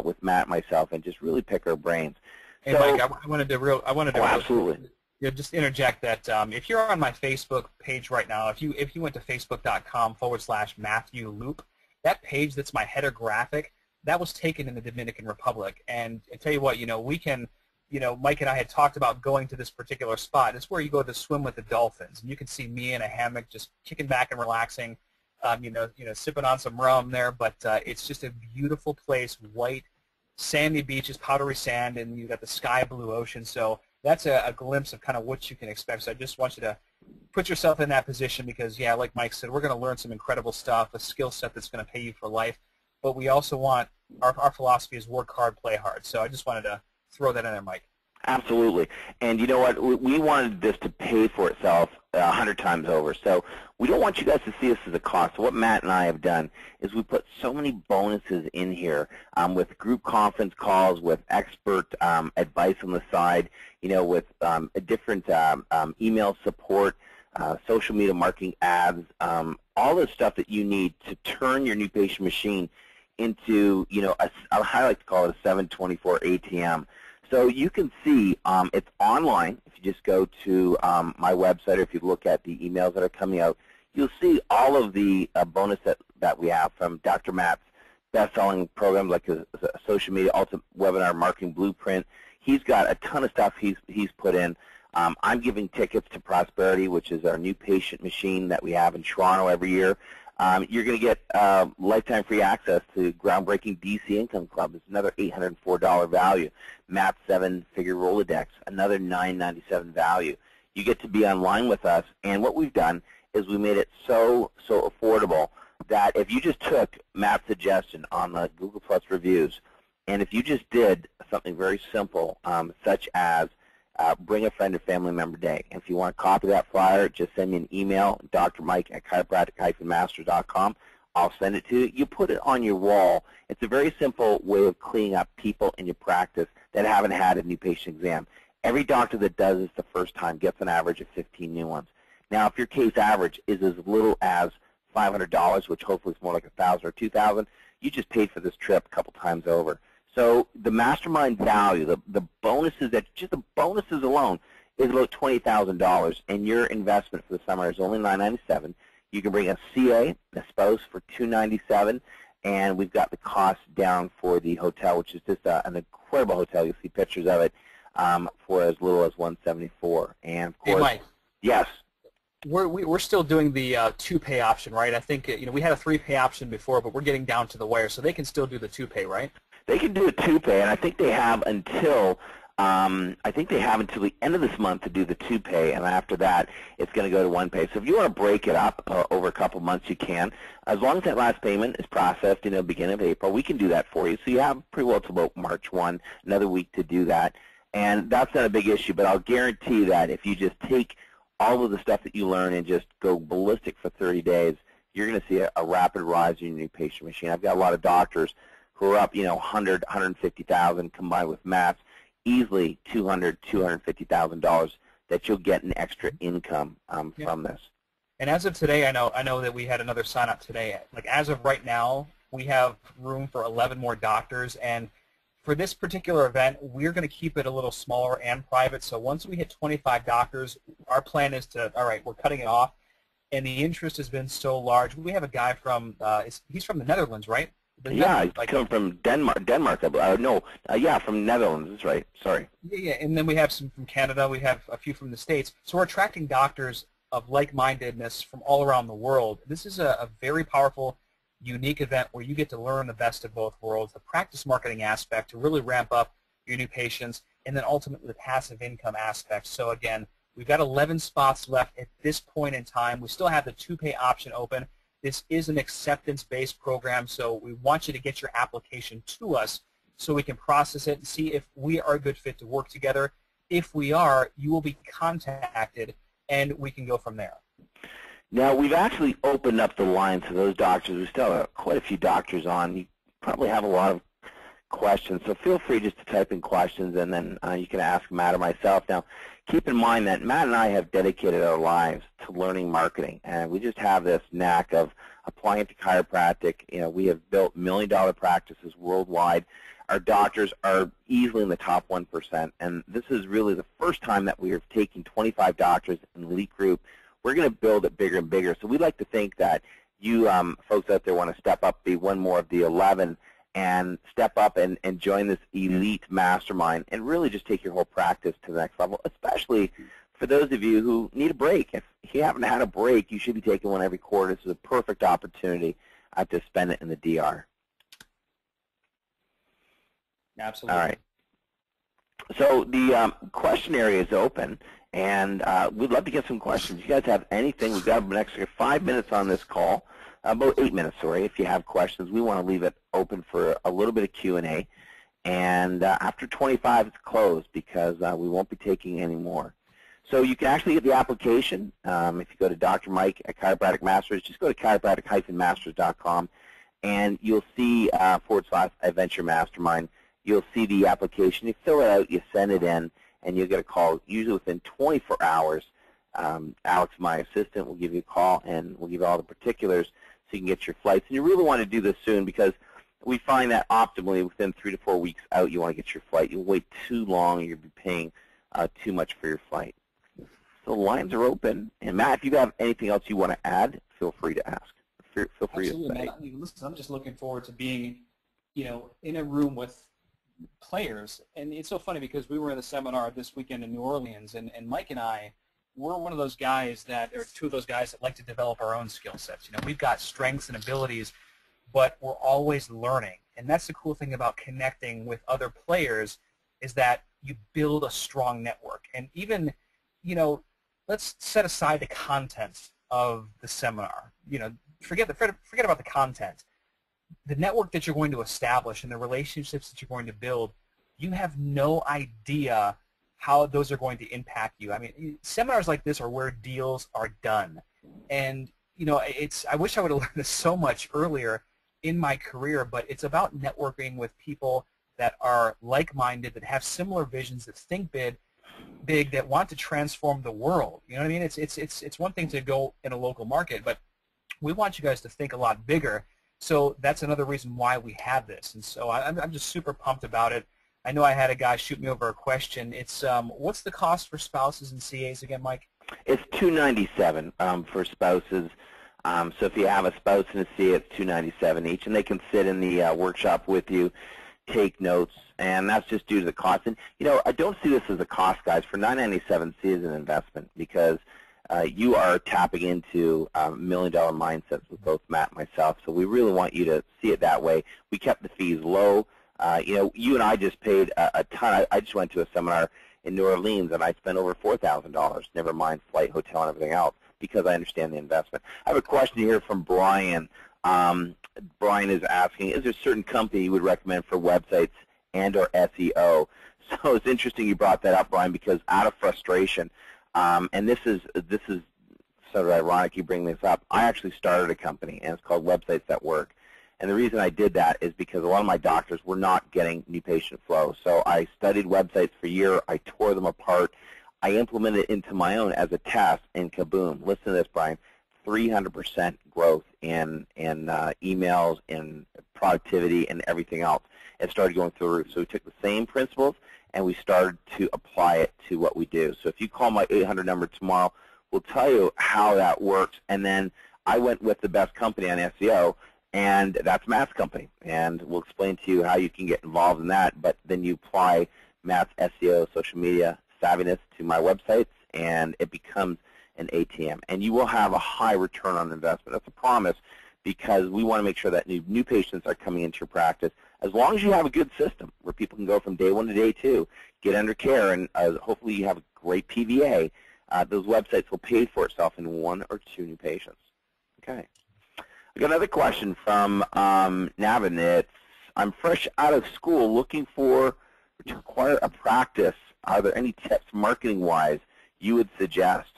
with Matt and myself and just really pick our brains. Hey, so, Mike, I wanted to absolutely. Just interject that if you're on my Facebook page right now, if you went to facebook.com/Matthew Loop, that page that's my header graphic, that was taken in the Dominican Republic. And I tell you what, we can, Mike and I had talked about going to this particular spot. It's where you go to swim with the dolphins, and you can see me in a hammock just kicking back and relaxing, sipping on some rum there. But it's just a beautiful place, white, sandy beaches, powdery sand, and you got the sky blue ocean. So that's a glimpse of kind of what you can expect. So I just want you to put yourself in that position because, yeah, like Mike said, we're going to learn some incredible stuff, a skill set that's going to pay you for life. But we also want, our philosophy is work hard, play hard. So I just wanted to throw that in there, Mike. Absolutely. And you know what? We wanted this to pay for itself 100 times over. So we don't want you guys to see this as a cost. So what Matt and I have done is we put so many bonuses in here with group conference calls, with expert advice on the side, with a different email support, social media marketing ads, all the stuff that you need to turn your new patient machine into, I like to call it a 724 ATM. So you can see it's online. If you just go to my website, or if you look at the emails that are coming out, you'll see all of the bonus that we have from Dr. Matt's best-selling programs like his social media ultimate webinar marketing blueprint. He's got a ton of stuff he's put in. I'm giving tickets to Prosperity, which is our new patient machine that we have in Toronto every year. You're going to get lifetime free access to Groundbreaking DC Income Club. It's another $804 value. Matt's 7-figure Rolodex, another $997 value. You get to be online with us, and what we've done is we made it so affordable that if you just took Matt's suggestion on the Google Plus reviews, and if you just did something very simple, such as bring a friend or family member day. And if you want to copy that flyer, just send me an email, drmike@chiropractic-master.com. I'll send it to you. You put it on your wall. It's a very simple way of cleaning up people in your practice that haven't had a new patient exam. Every doctor that does this the first time gets an average of 15 new ones. Now, if your case average is as little as $500, which hopefully is more like $1,000 or $2,000, you just paid for this trip a couple times over. So the mastermind value, the bonuses, just the bonuses alone, is about $20,000, and your investment for the summer is only $997. You can bring a CA, a spouse, for $297, and we've got the cost down for the hotel, which is just an incredible hotel. You'll see pictures of it for as little as $174. And of course, hey, Mike. Yes. We're still doing the 2-pay option, right? I think we had a 3-pay option before, but we're getting down to the wire, so they can still do the 2-pay, right? They can do a 2-pay, and I think they have until I think they have until the end of this month to do the 2-pay, and after that, it's going to go to 1-pay. So if you want to break it up over a couple months, you can. As long as that last payment is processed in the beginning of April, we can do that for you. So you have pretty well to about March 1, another week to do that. And that's not a big issue, but I'll guarantee that if you just take all of the stuff that you learn and just go ballistic for 30 days, you're going to see a rapid rise in your new patient machine. I've got a lot of doctors who are up, 100, 150,000 combined with mats, easily $200,000, $250,000 that you'll get an extra income from this. And as of today, I know that we had another sign up today. Like as of right now, we have room for 11 more doctors, and for this particular event, we're going to keep it a little smaller and private. So once we hit 25 doctors, our plan is to, all right, we're cutting it off, and the interest has been so large. We have a guy from, he's from the Netherlands, right? Yeah, he's coming from Denmark. From Netherlands. That's right. Sorry. Yeah, and then we have some from Canada. We have a few from the States. So we're attracting doctors of like-mindedness from all around the world. This is a very powerful, unique event where you get to learn the best of both worlds, the practice marketing aspect to really ramp up your new patients, and then ultimately the passive income aspect. So again, we've got 11 spots left at this point in time. We still have the 2-pay option open. This is an acceptance-based program, so we want you to get your application to us so we can process it and see if we are a good fit to work together. If we are, you will be contacted, and we can go from there. Now, we've actually opened up the line to those doctors. We still have quite a few doctors on. You probably have a lot of questions, so feel free just to type in questions, and then you can ask Matt or myself. Now, keep in mind that Matt and I have dedicated our lives to learning marketing, and we just have this knack of applying it to chiropractic. We have built million-dollar practices worldwide. Our doctors are easily in the top 1%, and this is really the first time that we are taking 25 doctors in the elite group. We're going to build it bigger and bigger. So we'd like to think that you folks out there want to step up, be one more of the 11, and step up and join this elite mastermind and really just take your whole practice to the next level, especially for those of you who need a break. If you haven't had a break, you should be taking one every quarter. This is a perfect opportunity to spend it in the DR. Absolutely. All right. So the question area is open, and we'd love to get some questions. If you guys have anything, we've got an extra 5 minutes on this call. About 8 minutes, sorry. If you have questions, we want to leave it open for a little bit of Q&A. And after 25, it's closed because we won't be taking any more. So you can actually get the application. If you go to Dr. Mike at Chiropractic Masters, just go to chiropractic-masters.com, and you'll see /Adventure Mastermind. You'll see the application. You fill it out, you send it in, and you'll get a call usually within 24 hours. Alex, my assistant, will give you a call, and we'll give you all the particulars so you can get your flights. And you really want to do this soon because we find that optimally within 3 to 4 weeks out you want to get your flight. You'll wait too long and you'll be paying too much for your flight. So the lines are open. And Matt, if you have anything else you want to add, feel free to ask. Feel free Absolutely, to say. man. Listen, I'm just looking forward to being, in a room with players. And it's so funny because we were in a seminar this weekend in New Orleans, and Mike and I, we're one of those guys or two of those guys that like to develop our own skill sets. We've got strengths and abilities, but we're always learning. And that's the cool thing about connecting with other players is that you build a strong network. And even, let's set aside the content of the seminar. Forget about the content. The network that you're going to establish and the relationships that you're going to build, you have no idea how those are going to impact you. I mean, seminars like this are where deals are done. And, I wish I would have learned this so much earlier in my career, but it's about networking with people that are like-minded, that have similar visions, that think big, that want to transform the world. You know what I mean? It's one thing to go in a local market, but we want you guys to think a lot bigger. So that's another reason why we have this. And so I'm just super pumped about it. I know I had a guy shoot me over a question. It's what's the cost for spouses and CAs again, Mike? It's $297 for spouses. So if you have a spouse and a CA, it's $297 each, and they can sit in the workshop with you, take notes, and that's just due to the cost. And I don't see this as a cost, guys. For $997, see it as an investment because you are tapping into million-dollar mindsets with both Matt and myself. So we really want you to see it that way. We kept the fees low. You know, you and I just paid a ton. I just went to a seminar in New Orleans, and I spent over $4,000, never mind flight, hotel, and everything else, because I understand the investment. I have a question here from Brian. Brian is asking, is there a certain company you would recommend for websites and or SEO? So it's interesting you brought that up, Brian, because out of frustration, and this is sort of ironic you bring this up, I actually started a company, and it's called Websites That Work. And the reason I did that is because a lot of my doctors were not getting new patient flow. So I studied websites for a year. I tore them apart. I implemented it into my own as a test, and kaboom. Listen to this, Brian. 300% growth in emails, in productivity, and everything else. It started going through the roof. So we took the same principles, and we started to apply it to what we do. So if you call my 800 number tomorrow, we'll tell you how that works. And then I went with the best company on SEO, and that's Matt's company. And we'll explain to you how you can get involved in that. But then you apply Matt's SEO, social media savviness to my websites, and it becomes an ATM. And you will have a high return on investment. That's a promise, because we want to make sure that new patients are coming into your practice. As long as you have a good system where people can go from day 1 to day 2, get under care, and hopefully you have a great PVA, those websites will pay for itself in 1 or 2 new patients. Okay. I got another question from Navin. It's, I'm fresh out of school looking to acquire a practice. Are there any tips marketing-wise you would suggest?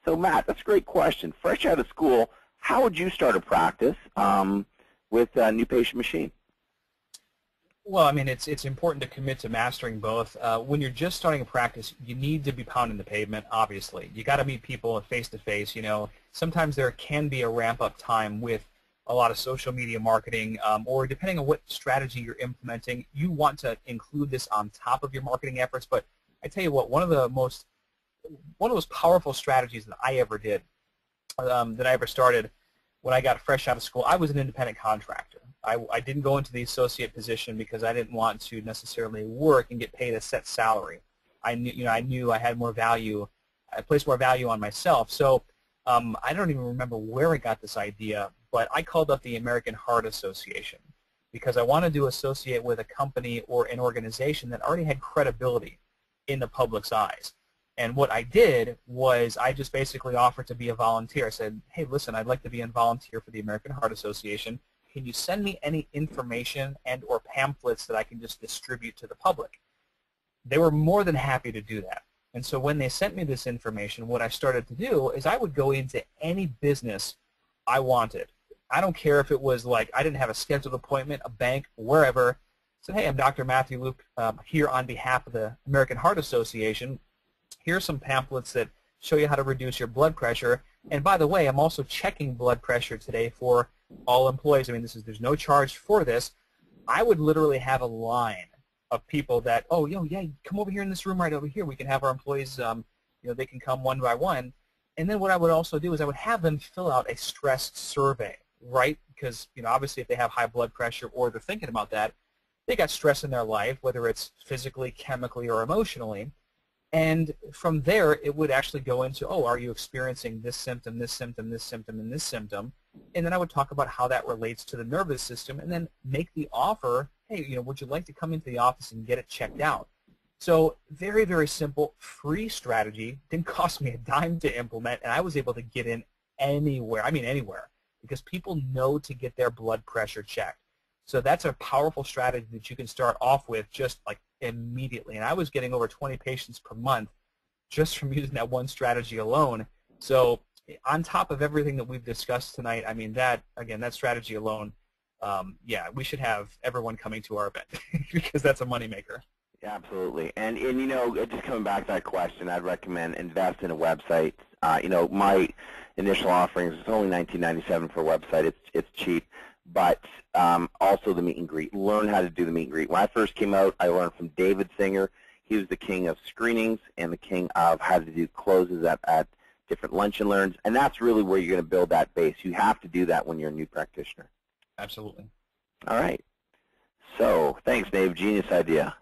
So Matt, that's a great question. Fresh out of school, how would you start a practice with a new patient machine? Well, I mean, it's important to commit to mastering both. When you're just starting a practice, you need to be pounding the pavement, obviously. You got to meet people face-to-face. You know, sometimes there can be a ramp-up time with a lot of social media marketing, or depending on what strategy you're implementing, you want to include this on top of your marketing efforts. But I tell you what, one of the most powerful strategies that I ever did, that I ever started when I got fresh out of school, I was an independent contractor. I didn't go into the associate position because I didn't want to necessarily work and get paid a set salary. I knew I had more value. I placed more value on myself. So I don't even remember where I got this idea, but I called up the American Heart Association because I wanted to associate with a company or an organization that already had credibility in the public's eyes. And what I did was I just basically offered to be a volunteer. I said, hey, listen, I'd like to be a volunteer for the American Heart Association. Can you send me any information and or pamphlets that I can just distribute to the public? They were more than happy to do that. And so when they sent me this information, what I started to do is I would go into any business I wanted. I don't care if it was like I didn't have a scheduled appointment, a bank, wherever. I said, hey, I'm Dr. Matthew Luke here on behalf of the American Heart Association. Here's some pamphlets that show you how to reduce your blood pressure. And by the way, I'm also checking blood pressure today for all employees. I mean, there's no charge for this. I would literally have a line of people that, oh, yeah, come over here in this room right over here. We can have our employees, they can come one by one. And then what I would also do is I would have them fill out a stress survey, right? Because, obviously if they have high blood pressure or they're thinking about that, they got stress in their life, whether it's physically, chemically, or emotionally. And from there, it would actually go into, oh, are you experiencing this symptom, this symptom, this symptom, and this symptom? And then I would talk about how that relates to the nervous system and then make the offer, hey, would you like to come into the office and get it checked out? So very, very simple, free strategy. Didn't cost me a dime to implement, and I was able to get in anywhere. I mean anywhere, because people know to get their blood pressure checked. So that's a powerful strategy that you can start off with just like immediately. And I was getting over 20 patients per month just from using that one strategy alone. So on top of everything that we've discussed tonight, I mean, that strategy alone, we should have everyone coming to our event because that's a moneymaker. Yeah, absolutely. And just coming back to that question, I'd recommend invest in a website. My initial offerings is only $19.97 for a website. It's cheap. But also the meet and greet. Learn how to do the meet and greet. When I first came out, I learned from David Singer. He was the king of screenings and the king of how to do closes at different lunch and learns. And that's really where you're going to build that base. You have to do that when you're a new practitioner. Absolutely. All right. So thanks, Dave. Genius idea.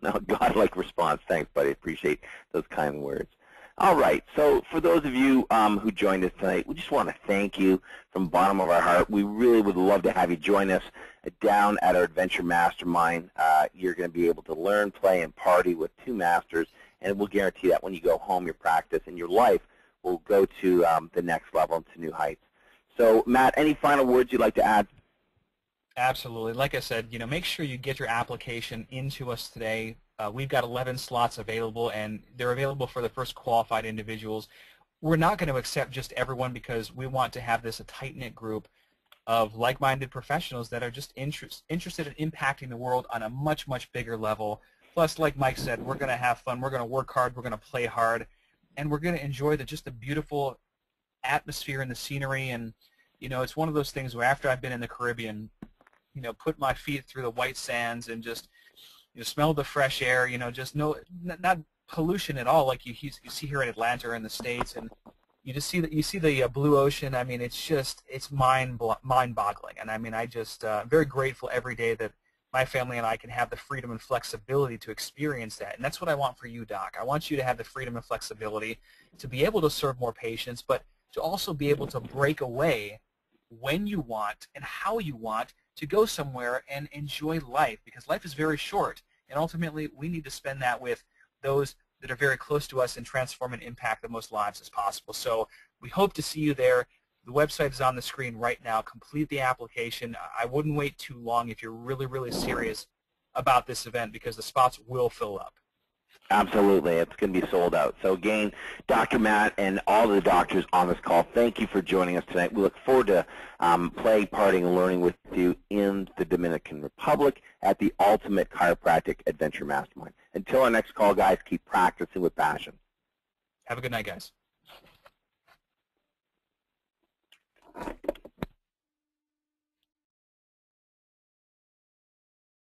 No, godlike response. Thanks, buddy. Appreciate those kind words. All right, so for those of you who joined us tonight, we just want to thank you from the bottom of our heart. We really would love to have you join us down at our Adventure Mastermind. You're going to be able to learn, play, and party with two masters, and we'll guarantee that when you go home, your practice and your life will go to the next level and to new heights. So, Matt, any final words you'd like to add? Absolutely. Like I said, make sure you get your application into us today. We've got 11 slots available, and they're available for the first qualified individuals. We're not going to accept just everyone because we want to have this a tight-knit group of like-minded professionals that are just interested in impacting the world on a much, much bigger level. Plus, like Mike said, we're going to have fun, we're going to work hard, we're going to play hard, and we're going to enjoy just the beautiful atmosphere and the scenery. And, it's one of those things where after I've been in the Caribbean, put my feet through the white sands and just smell the fresh air, just not pollution at all like you see here in Atlanta or in the States, and you see the blue ocean. I mean, it's mind-boggling, and I mean, I'm very grateful every day that my family and I can have the freedom and flexibility to experience that, and that's what I want for you, Doc. I want you to have the freedom and flexibility to be able to serve more patients, but to also be able to break away when you want and how you want to go somewhere and enjoy life, because life is very short, and ultimately we need to spend that with those that are very close to us and transform and impact the most lives as possible. So we hope to see you there. The website is on the screen right now. Complete the application. I wouldn't wait too long if you're really, really serious about this event, because the spots will fill up. Absolutely. It's going to be sold out. So again, Dr. Matt and all the doctors on this call, thank you for joining us tonight. We look forward to playing, partying, and learning with you in the Dominican Republic at the Ultimate Chiropractic Adventure Mastermind. Until our next call, guys, keep practicing with passion. Have a good night, guys.